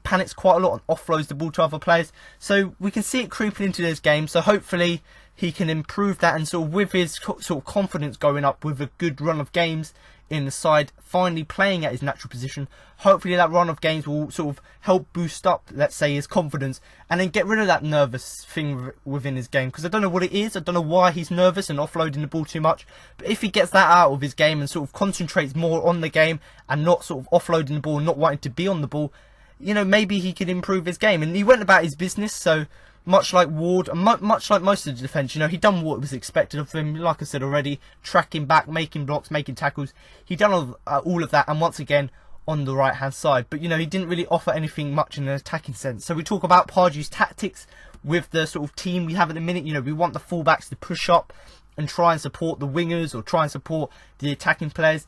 panics quite a lot and offloads the ball to other players. So we can see it creeping into his game. So hopefully he can improve that, and sort of with his sort of confidence going up with a good run of games in the side, finally playing at his natural position, hopefully that run of games will sort of help boost up, let's say, his confidence, and then get rid of that nervous thing within his game. Because I don't know what it is, I don't know why he's nervous and offloading the ball too much, but if he gets that out of his game and sort of concentrates more on the game and not sort of offloading the ball and not wanting to be on the ball, you know, maybe he could improve his game. And he went about his business, so much like Ward, and much like most of the defence, you know, he done what was expected of him. Like I said already, tracking back, making blocks, making tackles. He done all of that, and once again on the right hand side. But you know, he didn't really offer anything much in an attacking sense. So we talk about Pardew's tactics with the sort of team we have at the minute. You know, we want the fullbacks to push up and try and support the wingers or try and support the attacking players.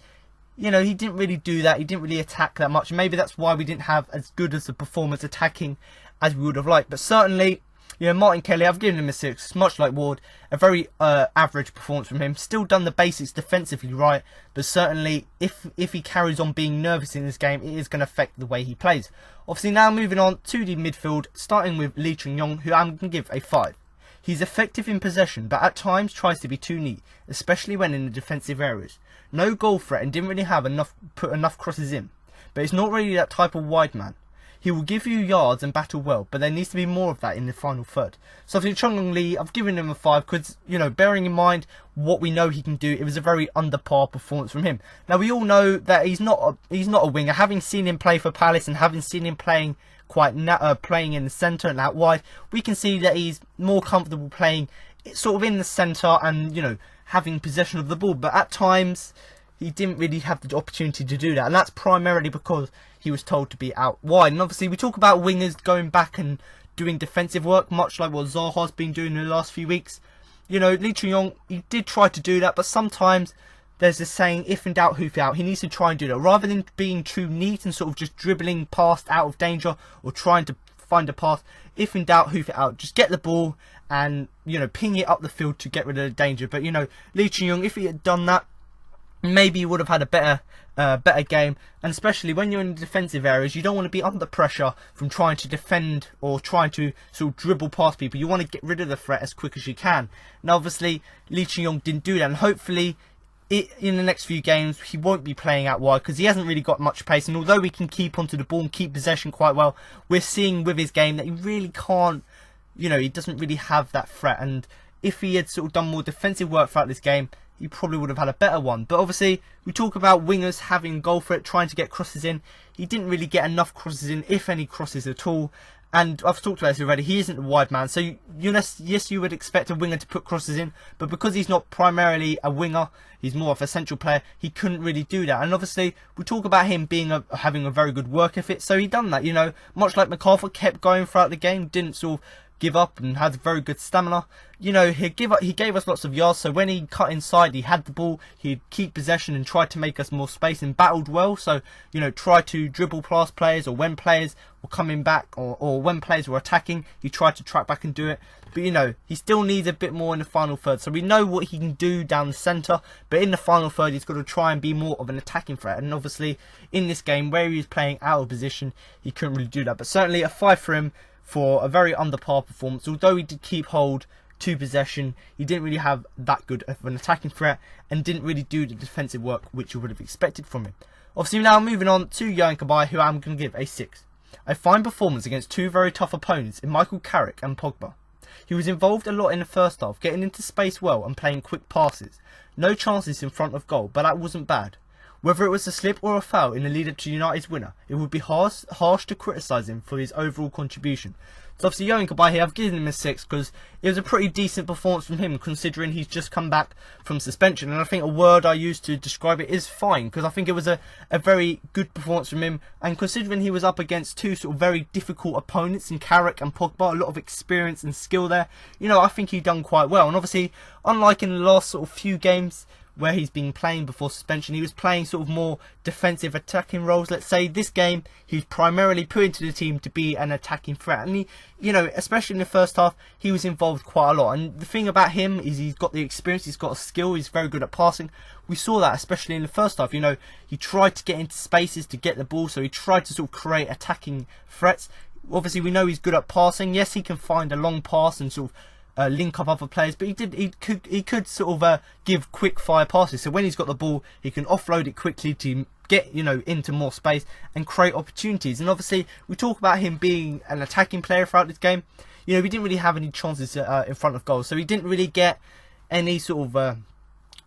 You know, he didn't really do that. He didn't really attack that much. Maybe that's why we didn't have as good as a performance attacking as we would have liked. But certainly, you know, Martin Kelly, I've given him a 6, much like Ward. A very average performance from him. Still done the basics defensively right, but certainly if he carries on being nervous in this game, it is going to affect the way he plays. Obviously, now moving on to the midfield, starting with Lee Chung-yong, who I'm going to give a 5. He's effective in possession, but at times tries to be too neat, especially when in the defensive areas. No goal threat and didn't really have put enough crosses in, but he's not really that type of wide man. He will give you yards and battle well, but there needs to be more of that in the final third. So for Chung-yong Lee, I've given him a 5 because, you know, bearing in mind what we know he can do, it was a very under par performance from him. Now we all know that he's not a winger. Having seen him play for Palace and having seen him playing playing in the centre and out wide, we can see that he's more comfortable playing sort of in the centre and, you know, having possession of the ball. But at times he didn't really have the opportunity to do that, and that's primarily because he was told to be out wide. And obviously we talk about wingers going back and doing defensive work, much like what Zaha's been doing in the last few weeks. You know, Lee Chung-yong, he did try to do that, but sometimes there's this saying, if in doubt, hoof it out. He needs to try and do that. Rather than being too neat and sort of just dribbling past out of danger or trying to find a pass, if in doubt, hoof it out. Just get the ball and, you know, ping it up the field to get rid of the danger. But, you know, Lee Chung-yong, if he had done that, maybe you would have had a better game. And especially when you're in the defensive areas, you don't want to be under pressure from trying to defend or trying to sort of dribble past people. You want to get rid of the threat as quick as you can. Now obviously Lee Chung-yong didn't do that, and hopefully in the next few games he won't be playing out wide because he hasn't really got much pace. And although we can keep onto the ball and keep possession quite well, we're seeing with his game that he really can't, you know, he doesn't really have that threat. And if he had sort of done more defensive work throughout this game, he probably would have had a better one. But obviously we talk about wingers having goal threat, trying to get crosses in. He didn't really get enough crosses in, if any crosses at all. And I've talked about this already, he isn't a wide man, so yes, you would expect a winger to put crosses in, but because he's not primarily a winger, he's more of a central player, he couldn't really do that. And obviously we talk about him being having a very good work ethic, so he done that, you know, much like MacArthur, kept going throughout the game, didn't sort of give up and had very good stamina. You know, he gave us lots of yards, so when he cut inside, he had the ball, he'd keep possession and tried to make us more space and battled well. So, you know, tried to dribble past players, or when players were coming back, or when players were attacking, he tried to track back and do it. But, you know, he still needs a bit more in the final third. So we know what he can do down the centre, but in the final third, he's got to try and be more of an attacking threat. And obviously, in this game, where he was playing out of position, he couldn't really do that. But certainly a 5 for him for a very under par performance. Although he did keep hold to possession, he didn't really have that good of an attacking threat and didn't really do the defensive work which you would have expected from him. Obviously now moving on to Yohan Cabaye, who I'm going to give a 6. A fine performance against two very tough opponents in Michael Carrick and Pogba. He was involved a lot in the first half, getting into space well and playing quick passes. No chances in front of goal, but that wasn't bad. Whether it was a slip or a foul in the lead up to United's winner, it would be harsh to criticise him for his overall contribution. So obviously Yohan Cabaye here, I've given him a 6 because it was a pretty decent performance from him considering he's just come back from suspension. And I think a word I used to describe it is fine, because I think it was a very good performance from him. And considering he was up against two sort of very difficult opponents in Carrick and Pogba, a lot of experience and skill there, you know, I think he done quite well. And obviously, unlike in the last sort of few games where he's been playing before suspension, he was playing sort of more defensive attacking roles. Let's say this game he's primarily put into the team to be an attacking threat, and he, you know, especially in the first half, he was involved quite a lot. And the thing about him is he's got the experience, he's got a skill, he's very good at passing. We saw that especially in the first half. You know, he tried to get into spaces to get the ball, so he tried to sort of create attacking threats. Obviously we know he's good at passing. Yes, he can find a long pass and sort of link up other players, but he could sort of give quick fire passes. So when he's got the ball, he can offload it quickly to get, you know, into more space and create opportunities. And obviously we talk about him being an attacking player throughout this game. You know, we didn't really have any chances in front of goal, so he didn't really get any sort of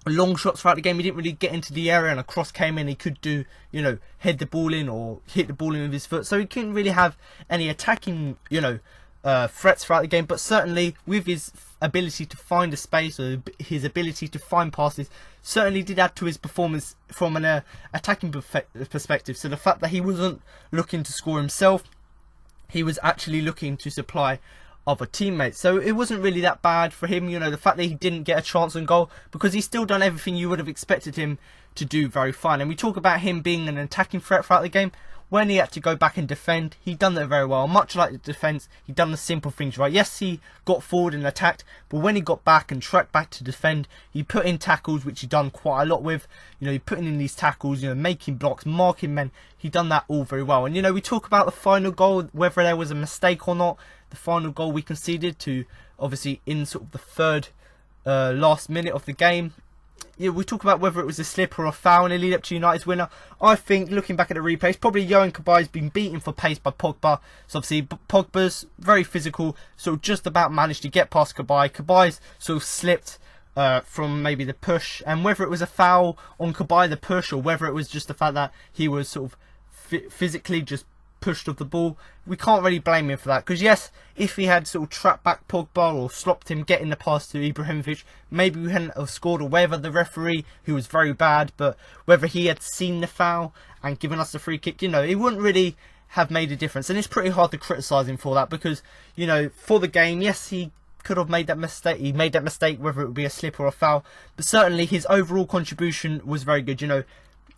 long shots throughout the game. He didn't really get into the area, and a cross came in, he could do, you know, head the ball in or hit the ball in with his foot. So he couldn't really have any attacking, you know, threats throughout the game. But certainly with his ability to find a space, or his ability to find passes, certainly did add to his performance from an attacking perspective. So the fact that he wasn't looking to score himself, he was actually looking to supply other teammates. So it wasn't really that bad for him, you know, the fact that he didn't get a chance on goal, because he's still done everything you would have expected him to do very fine. And we talk about him being an attacking threat throughout the game. When he had to go back and defend, he done that very well. Much like the defence, he done the simple things right. Yes, he got forward and attacked, but when he got back and tracked back to defend, he put in tackles, which he done quite a lot with. You know, he putting in these tackles, you know, making blocks, marking men. He done that all very well. And, you know, we talk about the final goal, whether there was a mistake or not. The final goal we conceded to, obviously, in sort of the third last minute of the game. Yeah, we talk about whether it was a slip or a foul in the lead up to United's winner. I think, looking back at the replays, probably Yohan Cabaye's been beaten for pace by Pogba. So obviously Pogba's very physical, so just about managed to get past Cabaye. Cabaye's sort of slipped from maybe the push, and whether it was a foul on Cabaye, the push, or whether it was just the fact that he was sort of physically just pushed off the ball, we can't really blame him for that. Because yes, if he had sort of trapped back Pogba or stopped him getting the pass to Ibrahimovic, maybe we hadn't have scored. Or whether the referee, who was very bad, but whether he had seen the foul and given us the free kick, you know, it wouldn't really have made a difference. And it's pretty hard to criticise him for that, because, you know, for the game, yes, he could have made that mistake. He made that mistake, whether it would be a slip or a foul, but certainly his overall contribution was very good. You know,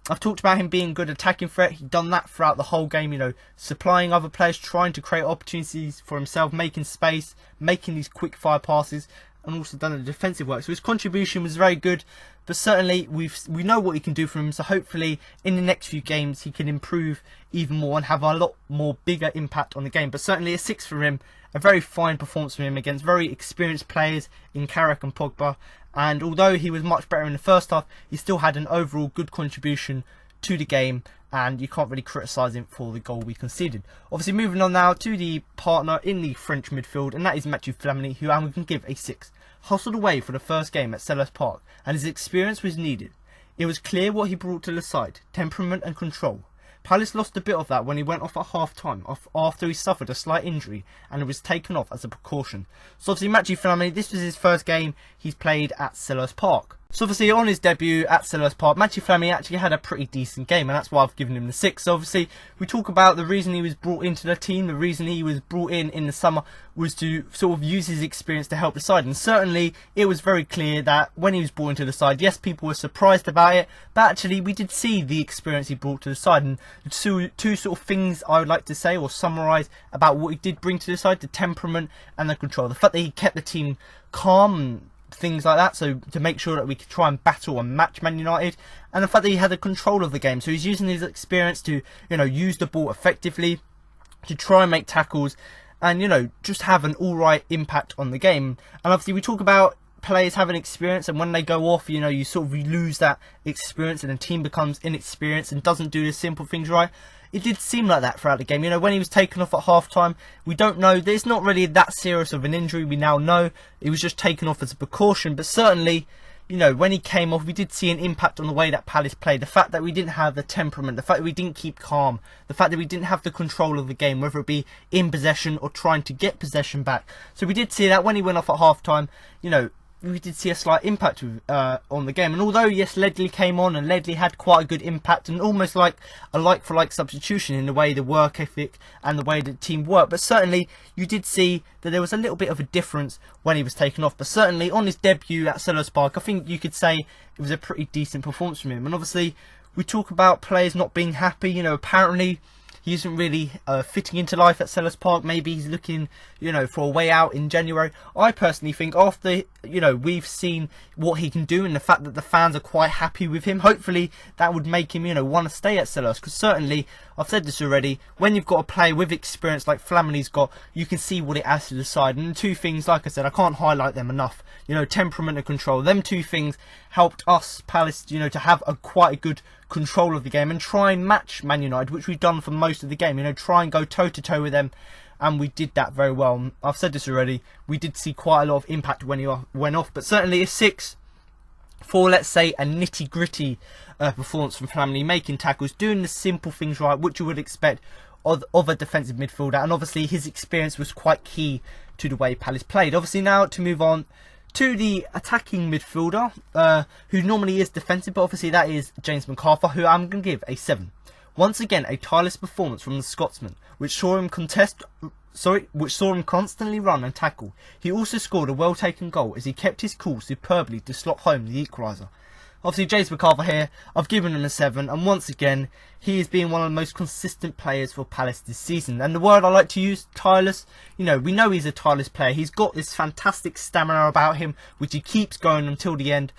I've talked about him being a good attacking threat. He'd done that throughout the whole game, you know, supplying other players, trying to create opportunities for himself, making space, making these quick fire passes, and also done the defensive work. So his contribution was very good, but certainly we know what he can do for him. So hopefully in the next few games he can improve even more and have a lot more bigger impact on the game. But certainly a 6 for him, a very fine performance from him against very experienced players in Carrick and Pogba. And although he was much better in the first half, he still had an overall good contribution to the game, and you can't really criticise him for the goal we conceded. Obviously, moving on now to the partner in the French midfield, and that is Mathieu Flamini, who I'm going to give a 6. Hustled away for the first game at Selhurst Park, and his experience was needed. It was clear what he brought to the side: temperament and control. Palace lost a bit of that when he went off at half-time after he suffered a slight injury and it was taken off as a precaution. So obviously Mathieu Flamini, this was his first game he's played at Selhurst Park. So obviously on his debut at Selhurst Park, Mathieu Flamini actually had a pretty decent game, and that's why I've given him the 6. So obviously we talk about the reason he was brought into the team, the reason he was brought in the summer was to sort of use his experience to help the side. And certainly it was very clear that when he was brought into the side, yes, people were surprised about it, but actually we did see the experience he brought to the side. And two sort of things I would like to say or summarise about what he did bring to the side: the temperament and the control. The fact that he kept the team calm, things like that, so to make sure that we could try and battle and match Man United, and the fact that he had the control of the game, so he's using his experience to, you know, use the ball effectively, to try and make tackles, and, you know, just have an alright impact on the game. And obviously we talk about players having experience, and when they go off, you know, you sort of lose that experience and the team becomes inexperienced and doesn't do the simple things right. It did seem like that throughout the game. You know, when he was taken off at half-time, we don't know. It's not really that serious of an injury. We now know it was just taken off as a precaution. But certainly, you know, when he came off, we did see an impact on the way that Palace played. The fact that we didn't have the temperament, the fact that we didn't keep calm, the fact that we didn't have the control of the game, whether it be in possession or trying to get possession back. So we did see that when he went off at half-time, you know, we did see a slight impact on the game. And although, yes, Ledley came on and Ledley had quite a good impact and almost like a like-for-like substitution in the way the work ethic and the way the team worked, but certainly you did see that there was a little bit of a difference when he was taken off. But certainly on his debut at Selhurst Park, I think you could say it was a pretty decent performance from him. And obviously we talk about players not being happy. You know, apparently he isn't really fitting into life at Selhurst Park. Maybe he's looking, you know, for a way out in January. I personally think after you know, we've seen what he can do, and the fact that the fans are quite happy with him. Hopefully that would make him, you know, want to stay at Selhurst, because certainly, I've said this already, when you've got a player with experience like Flamini's got, you can see what it adds to the side. And the two things, like I said, I can't highlight them enough. You know, temperament and control. Them two things helped us, Palace, you know, to have quite a good control of the game and try and match Man United, which we've done for most of the game. You know, try and go toe to toe with them. And we did that very well. I've said this already. We did see quite a lot of impact when he went off. But certainly a 6 for, let's say, a nitty-gritty performance from Flamini, making tackles, doing the simple things right, which you would expect of a defensive midfielder. And obviously his experience was quite key to the way Palace played. Obviously now to move on to the attacking midfielder, who normally is defensive, but obviously that is James McArthur, who I'm going to give a 7. Once again, a tireless performance from the Scotsman, which saw him constantly run and tackle. He also scored a well-taken goal as he kept his cool superbly to slot home the equaliser. Obviously, James McArthur here, I've given him a 7, and once again, he is being one of the most consistent players for Palace this season. And the word I like to use, tireless, you know, we know he's a tireless player. He's got this fantastic stamina about him, which he keeps going until the end.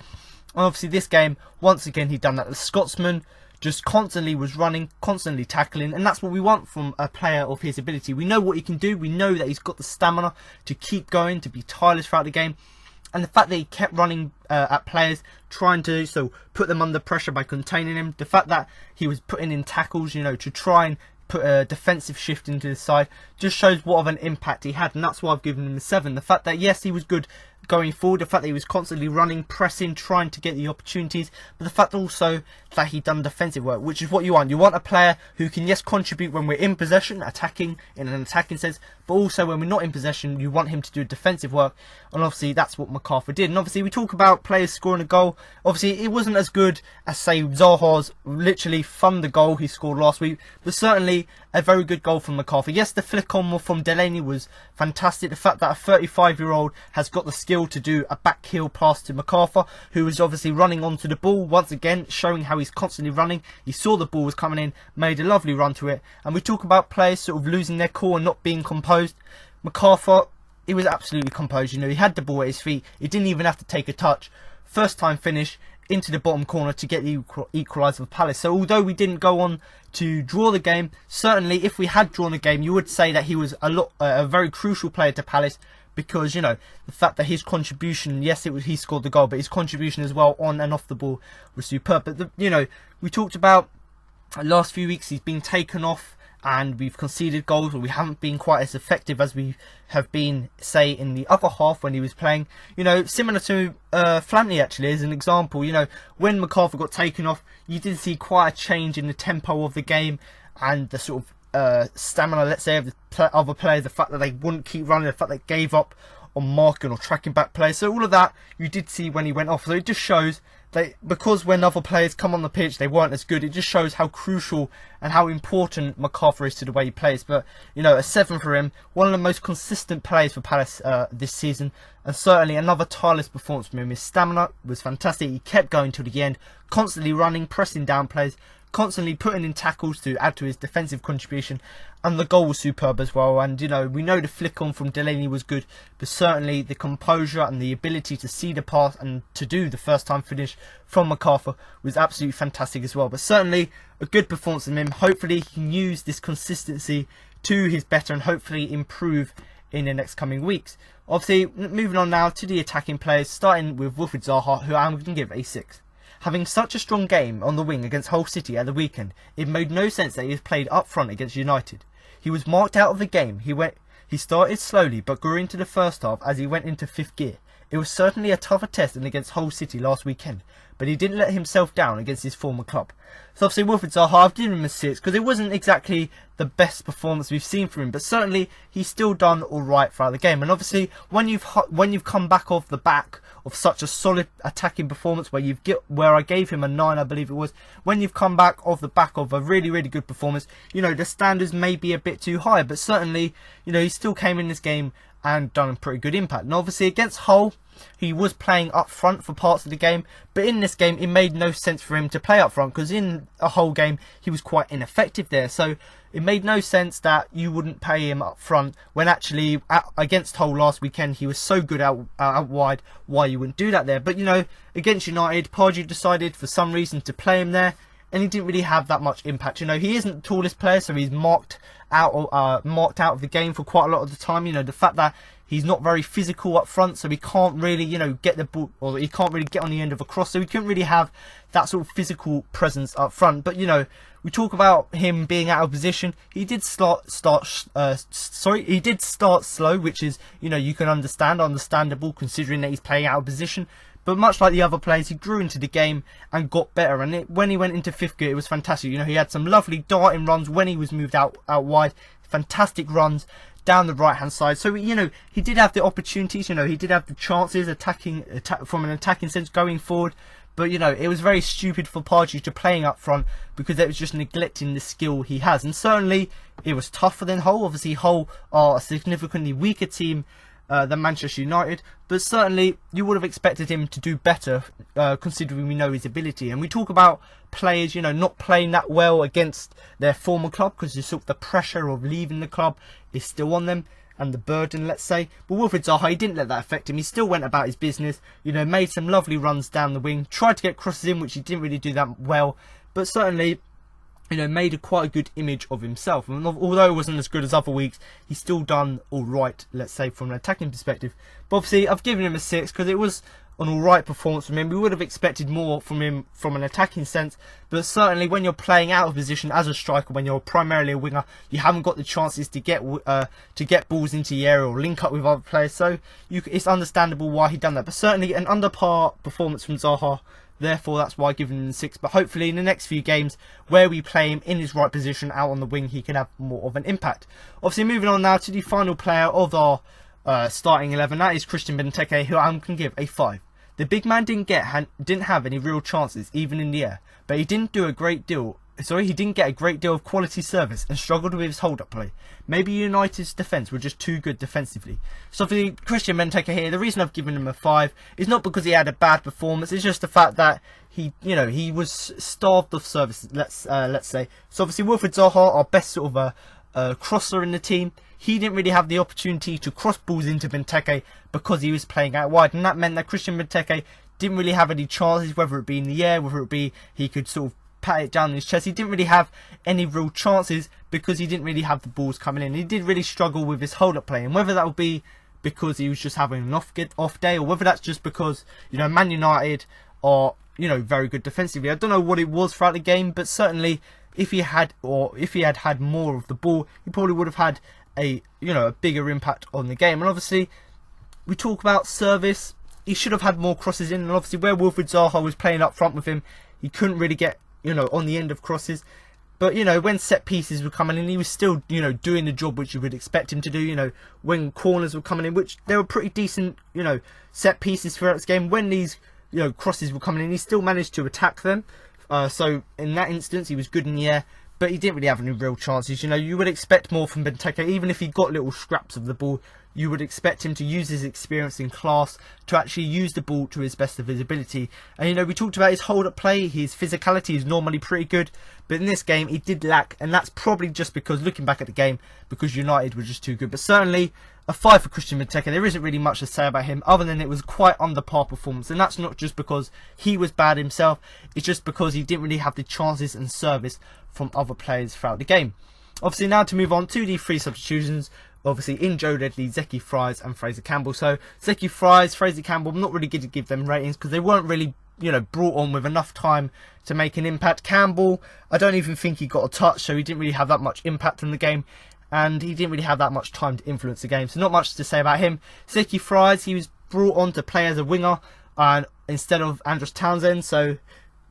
And obviously, this game, once again, he done that. The Scotsman just constantly was running, constantly tackling, and that's what we want from a player of his ability. We know what he can do. We know that he's got the stamina to keep going, to be tireless throughout the game. And the fact that he kept running at players, trying to put them under pressure by containing him. The fact that he was putting in tackles, you know, to try and put a defensive shift into the side, just shows what of an impact he had. And that's why I've given him a 7. The fact that, yes, he was good going forward, the fact that he was constantly running, pressing, trying to get the opportunities, but the fact also that he done defensive work, which is what you want. You want a player who can, yes, contribute when we're in possession, attacking in an attacking sense, but also when we're not in possession, you want him to do defensive work, and obviously that's what McArthur did. And obviously we talk about players scoring a goal. Obviously it wasn't as good as, say, Zaha's literally thunder goal he scored last week, but certainly a very good goal from McArthur. Yes, the flick on from Delaney was fantastic. The fact that a 35-year-old has got the skill to do a back heel pass to McArthur, who was obviously running onto the ball, once again showing how he's constantly running. He saw the ball was coming in, made a lovely run to it. And we talk about players sort of losing their cool and not being composed. McArthur, he was absolutely composed. You know, he had the ball at his feet. He didn't even have to take a touch. First time finish into the bottom corner to get the equaliser for Palace. So although we didn't go on to draw the game, certainly if we had drawn the game, you would say that he was a very crucial player to Palace, because, you know, the fact that his contribution, yes, he scored the goal, but his contribution as well on and off the ball was superb. But you know, we talked about the last few weeks he's been taken off and we've conceded goals, but we haven't been quite as effective as we have been, say, in the other half when he was playing. You know, similar to Flamini, actually, as an example. You know, when McArthur got taken off, you did see quite a change in the tempo of the game and the sort of stamina, let's say, of the other players. The fact that they wouldn't keep running, the fact they gave up on marking or tracking back players. So all of that you did see when he went off. So it just shows that because when other players come on the pitch they weren't as good, it just shows how crucial and how important McArthur is to the way he plays. But, you know, a 7 for him. One of the most consistent players for Palace this season, and certainly another tireless performance from him. His stamina was fantastic. He kept going till the end, constantly running, pressing down players, constantly putting in tackles to add to his defensive contribution, and the goal was superb as well. And, you know, we know the flick on from Delaney was good, but certainly the composure and the ability to see the pass and to do the first time finish from McArthur was absolutely fantastic as well. But certainly a good performance from him. Hopefully he can use this consistency to his better and hopefully improve in the next coming weeks. Obviously, moving on now to the attacking players, starting with Wilfried Zaha, who I'm going to give a 6. Having such a strong game on the wing against Hull City at the weekend, it made no sense that he was played up front against United. He was marked out of the game. He started slowly but grew into the first half as he went into 5th gear. It was certainly a tougher test than against Hull City last weekend, but he didn't let himself down against his former club. So obviously Wilfried Zaha, I've given him a 6 because it wasn't exactly the best performance we've seen from him, but certainly he's still done alright throughout the game. And obviously when you've come back off the back of such a solid attacking performance where I gave him a 9, I believe it was, when you've come back off the back of a really, really good performance, you know, the standards may be a bit too high, but certainly, you know, he still came in this game and done a pretty good impact. And obviously against Hull, he was playing up front for parts of the game, but in this game it made no sense for him to play up front, because in a whole game he was quite ineffective there. So it made no sense that you wouldn't pay him up front when actually against Hull last weekend he was so good out wide. Why you wouldn't do that there? But you know, against United, Pardew decided for some reason to play him there, and he didn't really have that much impact. You know, he isn't the tallest player, so he's marked out of the game for quite a lot of the time. You know, the fact that he's not very physical up front, so he can't really, you know, get the ball, or he can't really get on the end of a cross, so he couldn't really have that sort of physical presence up front. But you know, we talk about him being out of position. He did start slow, which is, you know, you can understandable considering that he's playing out of position. But much like the other players, he grew into the game and got better. And when he went into fifth gear, it was fantastic. You know, he had some lovely darting runs when he was moved out wide. Fantastic runs down the right hand side. So you know, he did have the opportunities. You know, he did have the chances from an attacking sense going forward. But you know, it was very stupid for Pardew to playing up front, because it was just neglecting the skill he has. And certainly it was tougher than Hull. Obviously Hull are a significantly weaker team than Manchester United, but certainly you would have expected him to do better, considering we know his ability. And we talk about players, you know, not playing that well against their former club, because sort of the pressure of leaving the club is still on them, and the burden, let's say. But Wilfried Zaha, he didn't let that affect him. He still went about his business, you know, made some lovely runs down the wing, tried to get crosses in, which he didn't really do that well, but certainly, you know, made quite a good image of himself. And although it wasn't as good as other weeks, he's still done all right, let's say, from an attacking perspective. But obviously I've given him a 6 because it was an all right performance from him. We would have expected more from him from an attacking sense, but certainly when you're playing out of position as a striker, when you're primarily a winger, you haven't got the chances to get balls into the area or link up with other players. So it's understandable why he done that. But certainly an under par performance from Zaha. Therefore, that's why I give him a 6. But hopefully in the next few games where we play him in his right position out on the wing, he can have more of an impact. Obviously, moving on now to the final player of our starting 11. That is Christian Benteke, who I'm going to give a 5. The big man didn't have any real chances, even in the air. But he didn't get a great deal of quality service and struggled with his hold-up play. Maybe United's defence were just too good defensively. So for the Christian Benteke here, the reason I've given him a 5 is not because he had a bad performance. It's just the fact that he was starved of service. Let's say. So obviously Wilfried Zaha, our best sort of crosser in the team, he didn't really have the opportunity to cross balls into Benteke because he was playing out wide, and that meant that Christian Benteke didn't really have any chances, whether it be in the air, whether it be he could sort of pat it down in his chest. He didn't really have any real chances because he didn't really have the balls coming in. He did really struggle with his hold-up play, and whether that would be because he was just having an off day, or whether that's just because, you know, Man United are, you know, very good defensively. I don't know what it was throughout the game, but certainly if he had had more of the ball, he probably would have had a bigger impact on the game. And obviously we talk about service. He should have had more crosses in, and obviously where Wilfried Zaha was playing up front with him, he couldn't really get, you know, on the end of crosses. But, you know, when set pieces were coming in, he was still, you know, doing the job which you would expect him to do. You know, when corners were coming in, which they were pretty decent, you know, set pieces throughout this game. When these, you know, crosses were coming in, he still managed to attack them. So in that instance, he was good in the air, but he didn't really have any real chances. You know, you would expect more from Benteke. Even if he got little scraps of the ball, you would expect him to use his experience in class to actually use the ball to his best of his ability. And, you know, we talked about his hold-up play. His physicality is normally pretty good, but in this game he did lack, and that's probably just because, looking back at the game, because United were just too good. But certainly a 5 for Christian Benteke. There isn't really much to say about him other than it was quite under par performance, and that's not just because he was bad himself. It's just because he didn't really have the chances and service from other players throughout the game. Obviously, now to move on to the 3 substitutions. Obviously, in Joe Ledley, Zeki Fries and Fraser Campbell. So Zeki Fries, Fraser Campbell, I'm not really going to give them ratings because they weren't really, you know, brought on with enough time to make an impact. Campbell, I don't even think he got a touch, so he didn't really have that much impact on the game, and he didn't really have that much time to influence the game. So not much to say about him. Zeki Fries, he was brought on to play as a winger and instead of Andros Townsend, so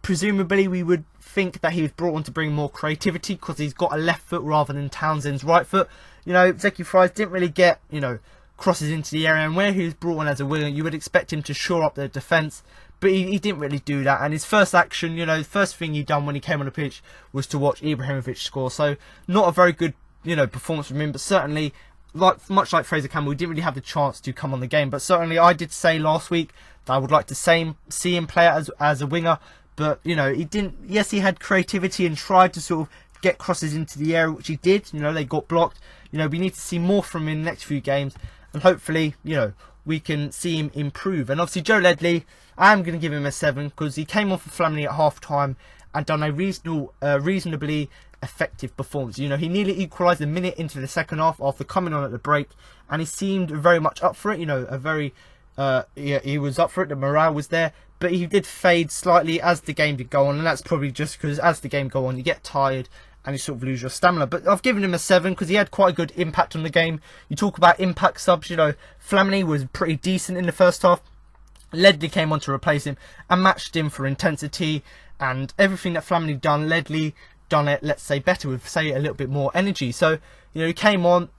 presumably we would think that he was brought on to bring more creativity because he's got a left foot rather than Townsend's right foot. You know, Zeki Fries didn't really get, you know, crosses into the area, and where he was brought on as a winger, you would expect him to shore up the defence, but he didn't really do that. And his first action, you know, the first thing he done when he came on the pitch was to watch Ibrahimovic score. So not a very good, you know, performance from him, but certainly much like Fraser Campbell, he didn't really have the chance to come on the game. But certainly I did say last week that I would like to see him play as a winger. But, you know, he didn't. Yes, he had creativity and tried to sort of get crosses into the area, which he did. You know, they got blocked. You know, we need to see more from him in the next few games. And hopefully, you know, we can see him improve. And obviously, Joe Ledley, I am going to give him a 7 because he came on for Flamini at half-time and done a reasonably effective performance. You know, he nearly equalised a minute into the second half after coming on at the break, and he seemed very much up for it. You know, he was up for it. The morale was there, but he did fade slightly as the game did go on, and that's probably just because as the game go on, you get tired and you sort of lose your stamina. But I've given him a 7 because he had quite a good impact on the game. You talk about impact subs, you know, Flamini was pretty decent in the first half. Ledley came on to replace him and matched him for intensity, and everything that Flamini done, Ledley done it, let's say, better with, say, a little bit more energy. So, you know, he came on,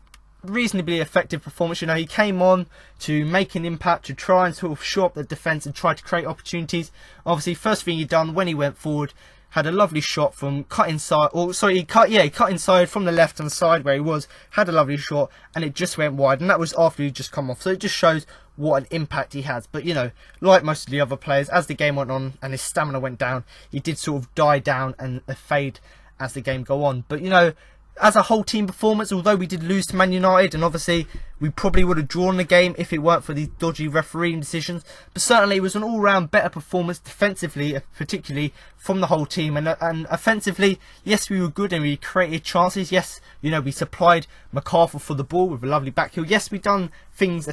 reasonably effective performance. You know, he came on to make an impact, to try and sort of shore up the defence and try to create opportunities. Obviously, first thing he done when he went forward, had a lovely shot from cut inside, he cut inside from the left hand side where he was, had a lovely shot, and it just went wide, and that was after he'd just come off. So it just shows what an impact he has. But, you know, like most of the other players, as the game went on and his stamina went down, he did sort of die down and fade as the game go on. But, you know, as a whole team performance, although we did lose to Man United, and obviously we probably would have drawn the game if it weren't for these dodgy refereeing decisions, but certainly it was an all-round better performance defensively, particularly from the whole team, and offensively, yes, we were good and we created chances. Yes, you know, we supplied MacArthur for the ball with a lovely back heel. Yes, we done things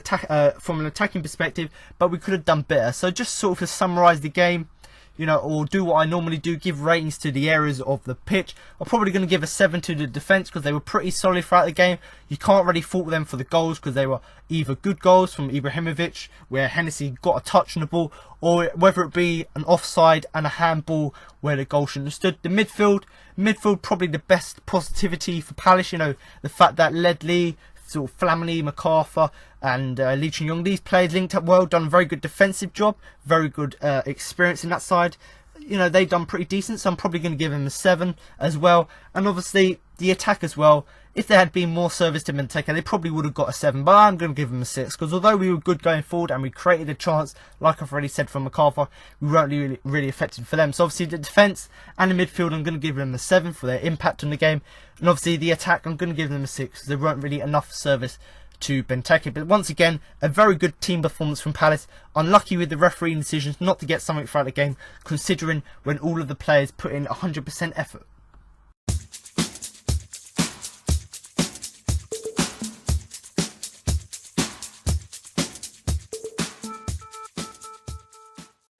from an attacking perspective, but we could have done better. So just sort of to summarise the game, you know, or do what I normally do, give ratings to the areas of the pitch. I'm probably going to give a 7 to the defence because they were pretty solid throughout the game. You can't really fault them for the goals because they were either good goals from Ibrahimovic, where Hennessey got a touch on the ball, or whether it be an offside and a handball where the goal shouldn't have stood. The midfield probably the best positivity for Palace. You know, the fact that Ledley, sort of Flamini, MacArthur and Lee Chun-Yong, these players linked up well, done a very good defensive job, very good experience in that side. You know, they done pretty decent, so I'm probably going to give him a 7 as well. And obviously the attack as well, if there had been more service to Benteke, they probably would have got a 7, but I'm going to give him a 6 because although we were good going forward and we created a chance, like I've already said from MacArthur, we weren't really effective for them. So obviously the defence and the midfield, I'm going to give them a 7 for their impact on the game, and obviously the attack, I'm going to give them a 6 because there weren't really enough service to Benteke. But once again, a very good team performance from Palace. Unlucky with the refereeing decisions not to get something throughout the game, considering when all of the players put in 100% effort.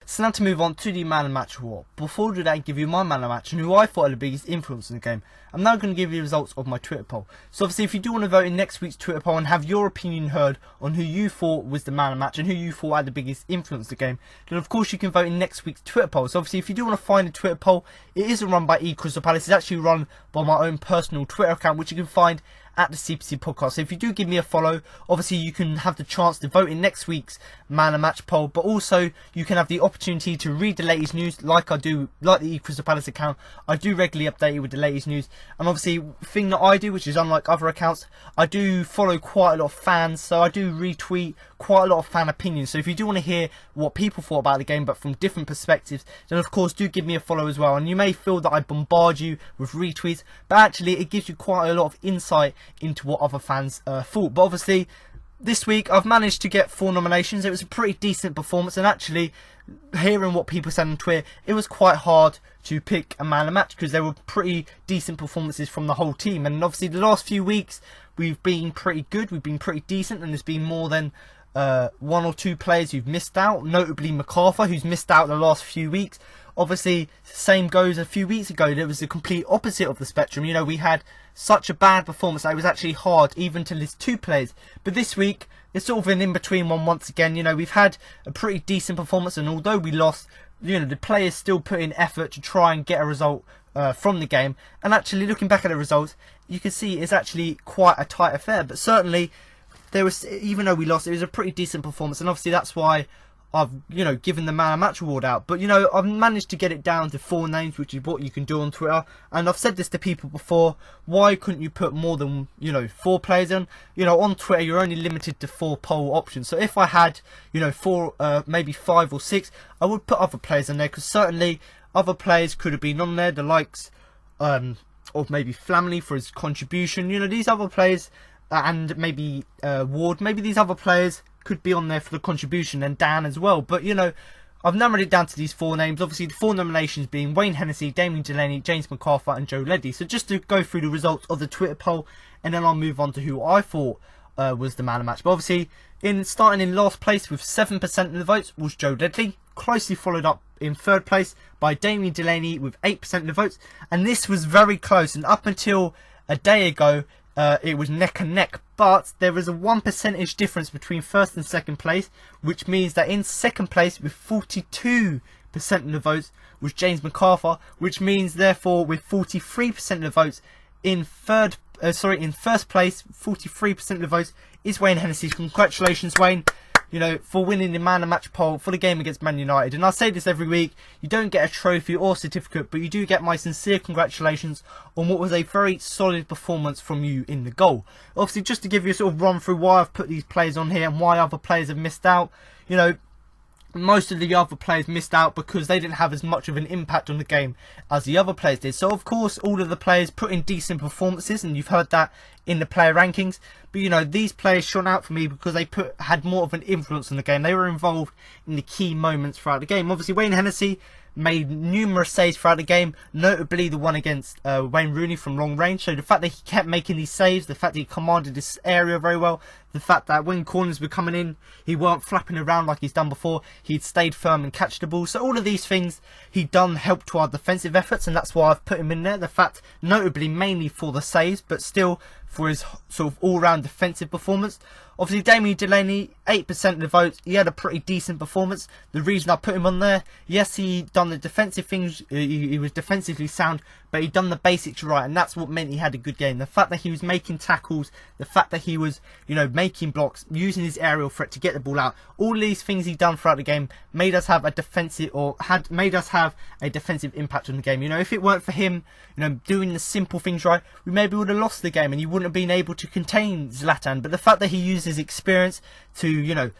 So now to move on to the man of the match award. Before I do that and give you my man of the match and who I thought had the biggest influence in the game, I'm now going to give you the results of my Twitter poll. So obviously if you do want to vote in next week's Twitter poll and have your opinion heard on who you thought was the man of the match and who you thought had the biggest influence in the game, then of course you can vote in next week's Twitter poll. So obviously if you do want to find the Twitter poll, it isn't run by Crystal Palace, it's actually run by my own personal Twitter account, which you can find at the CPC podcast. So if you do give me a follow, obviously you can have the chance to vote in next week's man of match poll, but also you can have the opportunity to read the latest news like I do, like the Crystal Palace account. I do regularly update you with the latest news, and obviously the thing that I do, which is unlike other accounts, I do follow quite a lot of fans, so I do retweet quite a lot of fan opinions. So if you do want to hear what people thought about the game but from different perspectives, then of course do give me a follow as well. And you may feel that I bombard you with retweets, but actually it gives you quite a lot of insight into what other fans thought. But obviously this week I've managed to get 4 nominations. It was a pretty decent performance, and actually hearing what people said on Twitter, it was quite hard to pick a man of the match because there were pretty decent performances from the whole team. And obviously the last few weeks we've been pretty good, we've been pretty decent, and there's been more than 1 or 2 players who've missed out, notably MacArthur, who's missed out the last few weeks. Obviously, same goes a few weeks ago. There was the complete opposite of the spectrum. You know, we had such a bad performance that it was actually hard even to list 2 players. But this week, it's sort of an in-between one once again. You know, we've had a pretty decent performance, and although we lost, you know, the players still put in effort to try and get a result from the game. And actually, looking back at the results, you can see it's actually quite a tight affair. But certainly, there was, even though we lost, it was a pretty decent performance, and obviously that's why I've, you know, given the man of match award out. But, you know, I've managed to get it down to 4 names, which is what you can do on Twitter. And I've said this to people before, why couldn't you put more than, you know, 4 players in? You know, on Twitter, you're only limited to 4 poll options. So if I had, you know, 4, maybe 5 or 6, I would put other players in there, because certainly other players could have been on there, the likes of maybe Flamini for his contribution. You know, these other players, and maybe Ward, maybe these other players could be on there for the contribution, and Dan as well. But, you know, I've narrowed it down to these 4 names. Obviously, the 4 nominations being Wayne Hennessey, Damien Delaney, James McArthur and Joe Ledley. So just to go through the results of the Twitter poll, and then I'll move on to who I thought was the man of the match. But obviously, starting in last place with 7% of the votes was Joe Ledley, closely followed up in 3rd place by Damien Delaney with 8% of the votes. And this was very close, and up until a day ago, it was neck and neck, but there is a 1% difference between 1st and 2nd place, which means that in 2nd place with 42% of the votes was James McArthur, which means therefore with 43% of the votes in 1st place, 43% of the votes is Wayne Hennessey. Congratulations, Wayne, you know, for winning the man of match poll for the game against Man United. And I say this every week, you don't get a trophy or certificate, but you do get my sincere congratulations on what was a very solid performance from you in the goal. Obviously, just to give you a sort of run through why I've put these players on here and why other players have missed out, you know, most of the other players missed out because they didn't have as much of an impact on the game as the other players did. So of course all of the players put in decent performances, and you've heard that in the player rankings. But you know, these players shone out for me because they had more of an influence on the game. They were involved in the key moments throughout the game. Obviously Wayne Hennessey made numerous saves throughout the game, notably the one against Wayne Rooney from long range. So the fact that he kept making these saves, the fact that he commanded this area very well, the fact that when corners were coming in, he weren't flapping around like he's done before, he'd stayed firm and catch the ball. So all of these things he'd done helped to our defensive efforts, and that's why I've put him in there. The fact, notably mainly for the saves, but still for his sort of all-round defensive performance. Obviously Damien Delaney, 8% of the votes. He had a pretty decent performance. The reason I put him on there, yes, he done the defensive things, he was defensively sound, but he done the basics right, and that's what meant he had a good game. The fact that he was making tackles, the fact that he was, you know, making blocks, using his aerial threat to get the ball out, all these things he done throughout the game made us have a defensive, or had made us have a defensive impact on the game. You know, if it weren't for him, you know, doing the simple things right, we maybe would have lost the game and he wouldn't have been able to contain Zlatan. But the fact that he used his experience to, you know,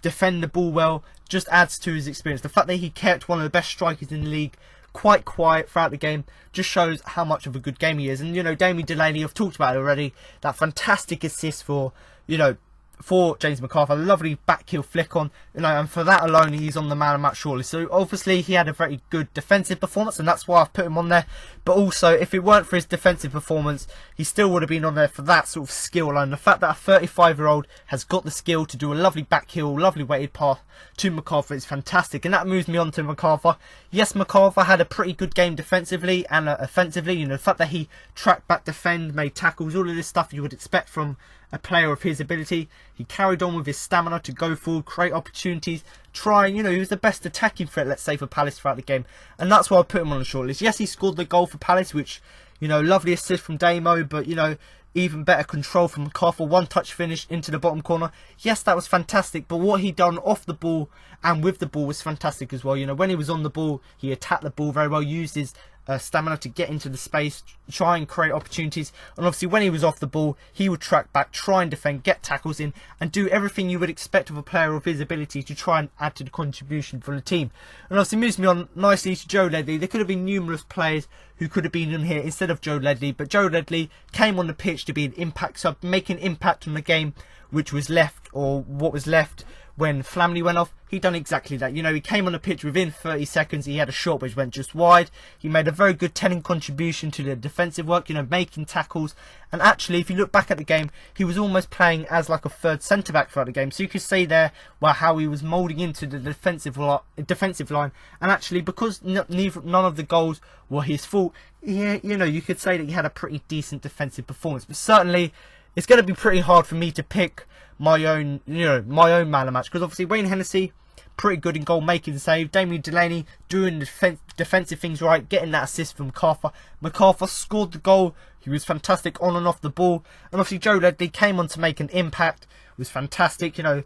defend the ball well just adds to his experience. The fact that he kept one of the best strikers in the league quite quiet throughout the game just shows how much of a good game he is. And, you know, Damien Delaney, I've talked about it already, that fantastic assist for, you know, for James McArthur, lovely back heel flick on, you know, and for that alone he's on the man of match shortlist. So obviously he had a very good defensive performance, and that's why I've put him on there. But also, if it weren't for his defensive performance, he still would have been on there for that sort of skill alone. The fact that a 35-year-old has got the skill to do a lovely back heel, lovely weighted pass to McArthur is fantastic, and that moves me on to McArthur. Yes, McArthur had a pretty good game defensively and offensively. You know, the fact that he tracked back, defend, made tackles, all of this stuff you would expect from a player of his ability. He carried on with his stamina to go forward, create opportunities, trying, you know, he was the best attacking threat, let's say, for Palace throughout the game, and that's why I put him on the shortlist. Yes, he scored the goal for Palace, which, you know, lovely assist from Damo, but, you know, even better control from McArthur, one touch finish into the bottom corner. Yes, that was fantastic, but what he done off the ball and with the ball was fantastic as well. You know, when he was on the ball, he attacked the ball very well, used his stamina to get into the space, try and create opportunities. And obviously when he was off the ball, he would track back, try and defend, get tackles in, and do everything you would expect of a player of his ability to try and add to the contribution for the team. And obviously moves me on nicely to Joe Ledley. There could have been numerous players who could have been in here instead of Joe Ledley, but Joe Ledley came on the pitch to be an impact sub, make an impact on the game which was left, or what was left when Flamini went off. He done exactly that. You know, he came on the pitch within 30 seconds. He had a shot which went just wide. He made a very good telling contribution to the defensive work, you know, making tackles. And actually, if you look back at the game, he was almost playing as like a third centre-back throughout the game. So you could say there, well, how he was moulding into the defensive line. And actually, because none of the goals were his fault, yeah, you know, you could say that he had a pretty decent defensive performance. But certainly, it's going to be pretty hard for me to pick my own, you know, my own man of the match, because obviously Wayne Hennessey, pretty good in goal, making the save. Damien Delaney doing the defensive things right, getting that assist from McArthur. McArthur scored the goal. He was fantastic on and off the ball. And obviously Joe Ledley came on to make an impact. It was fantastic, you know,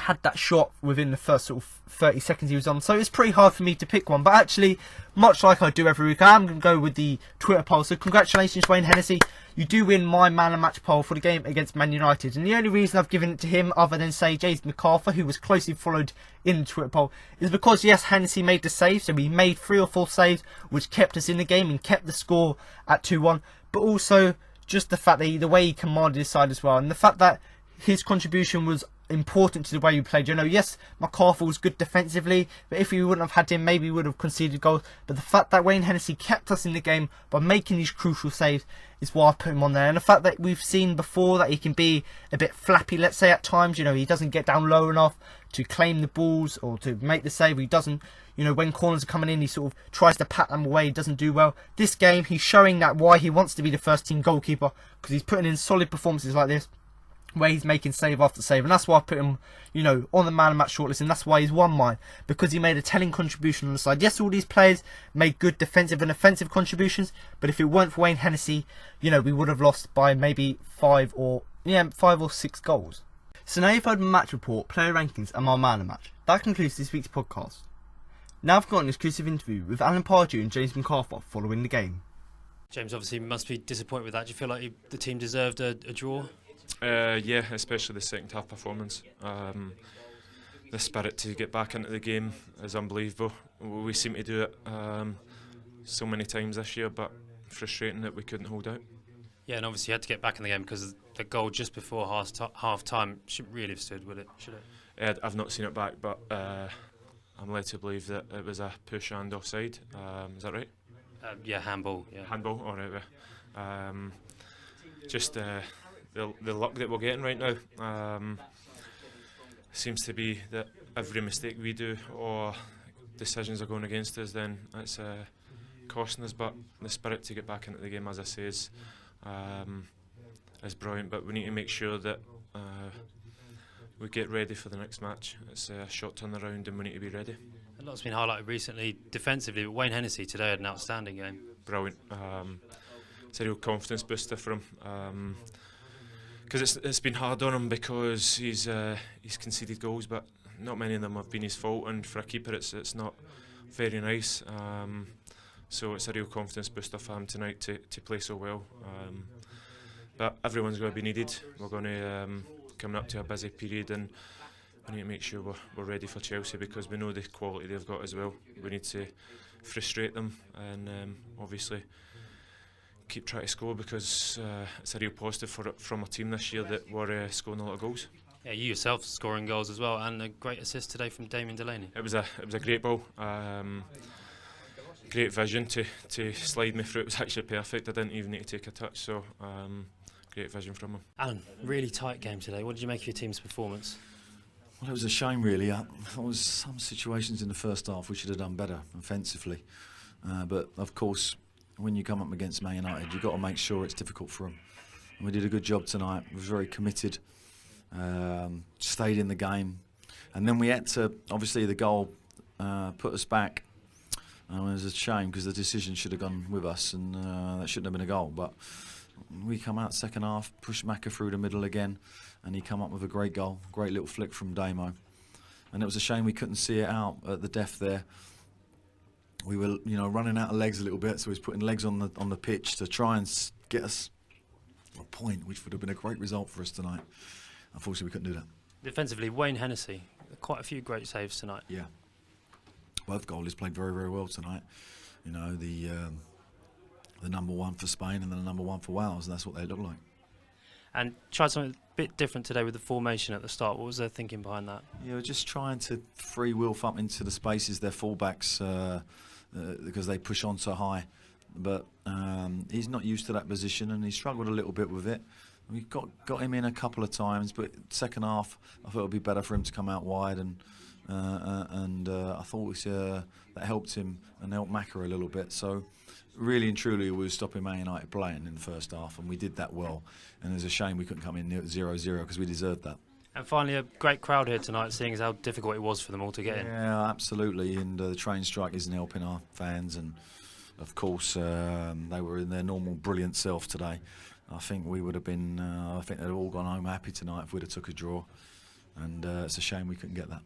had that shot within the first sort of 30 seconds he was on. So it's pretty hard for me to pick one. But actually, much like I do every week, I am going to go with the Twitter poll. So congratulations, Wayne Hennessey. You do win my man of match poll for the game against Man United. And the only reason I've given it to him, other than, say, James MacArthur, who was closely followed in the Twitter poll, is because, yes, Hennessey made the save. So he made 3 or 4 saves, which kept us in the game and kept the score at 2-1. But also, just the fact that the way he commanded his side as well. And the fact that his contribution was important to the way we played. You know, yes, MacArthur was good defensively, but if we wouldn't have had him, maybe we would have conceded goals. But the fact that Wayne Hennessey kept us in the game by making these crucial saves is why I put him on there. And the fact that we've seen before that he can be a bit flappy, let's say, at times. You know, he doesn't get down low enough to claim the balls or to make the save. He doesn't, you know, when corners are coming in, he sort of tries to pat them away. He doesn't do well. This game, he's showing that why he wants to be the first team goalkeeper, because he's putting in solid performances like this, where he's making save after save. And that's why I put him, you know, on the man of match shortlist, and that's why he's won mine, because he made a telling contribution on the side. Yes, all these players made good defensive and offensive contributions, but if it weren't for Wayne Hennessey, you know, we would have lost by maybe 5 or 6 goals. So now you've heard my match report, player rankings and my man of match. That concludes this week's podcast. Now I've got an exclusive interview with Alan Pardew and James MacArthur following the game. James, obviously must be disappointed with that. Do you feel like the team deserved a draw? Yeah, especially the second half performance. The spirit to get back into the game is unbelievable. We seem to do it so many times this year, but frustrating that we couldn't hold out. Yeah, and obviously you had to get back in the game because the goal just before half time shouldn't really have stood, would it? Should it? I've not seen it back, but I'm led to believe that it was a push and offside. Is that right? Yeah, handball. Yeah. Handball, all right. Just the luck that we're getting right now seems to be that every mistake we do or decisions are going against us, then it's costing us. But the spirit to get back into the game, as I say, is brilliant. But we need to make sure that we get ready for the next match. It's a short turnaround and we need to be ready. A lot's been highlighted recently defensively, but Wayne Hennessey today had an outstanding game. Brilliant. It's a real confidence booster for him. Because it's been hard on him because he's conceded goals, but not many of them have been his fault, and for a keeper it's not very nice. So it's a real confidence booster for him tonight to play so well. But everyone's going to be needed. We're going to coming up to a busy period, and we need to make sure we're ready for Chelsea, because we know the quality they've got as well. We need to frustrate them and obviously keep trying to score, because it's a real positive from a team this year that we're scoring a lot of goals. Yeah, you yourself scoring goals as well, and a great assist today from Damien Delaney. It was a great ball. Great vision to slide me through. It was actually perfect. I didn't even need to take a touch. So great vision from him. Alan, really tight game today. What did you make of your team's performance? Well, it was a shame, really. There was some situations in the first half we should have done better offensively, but of course, when you come up against Man United, you've got to make sure it's difficult for them. And we did a good job tonight. We were very committed, stayed in the game, and then we had to, obviously the goal put us back. It was a shame because the decision should have gone with us, and that shouldn't have been a goal. But we come out second half, pushed Macca through the middle again, and he come up with a great goal, great little flick from Damo. And it was a shame we couldn't see it out at the depth there. We were, running out of legs a little bit, so he's putting legs on the pitch to try and get us a point, which would have been a great result for us tonight. Unfortunately, we couldn't do that. Defensively, Wayne Hennessey, quite a few great saves tonight. Yeah, both goalies played very, very well tonight. The number one for Spain and then the number one for Wales, and that's what they look like. And tried something a bit different today with the formation at the start. What was their thinking behind that? Yeah, we're just trying to free Wilf up into the spaces, their fullbacks, because they push on so high. But he's not used to that position, and he struggled a little bit with it. We got him in a couple of times, but second half I thought it would be better for him to come out wide, and I thought that helped him and helped Macca a little bit. So really and truly we were stopping Man United playing in the first half, and we did that well. And it's a shame we couldn't come in 0-0 because we deserved that. And finally, a great crowd here tonight, seeing as how difficult it was for them all to get in. Yeah, absolutely. And the train strike isn't helping our fans, and of course they were in their normal brilliant self today. I think we would have been. I think they'd all gone home happy tonight if we'd have took a draw. and it's a shame we couldn't get that.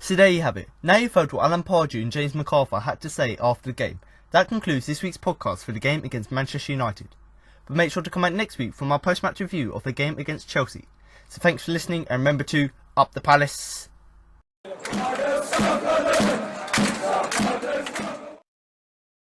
So there you have it. Now you've heard what Alan Pardew and James McArthur had to say after the game. That concludes this week's podcast for the game against Manchester United. But make sure to come back next week from our post-match review of the game against Chelsea. So thanks for listening, and remember to up the Palace.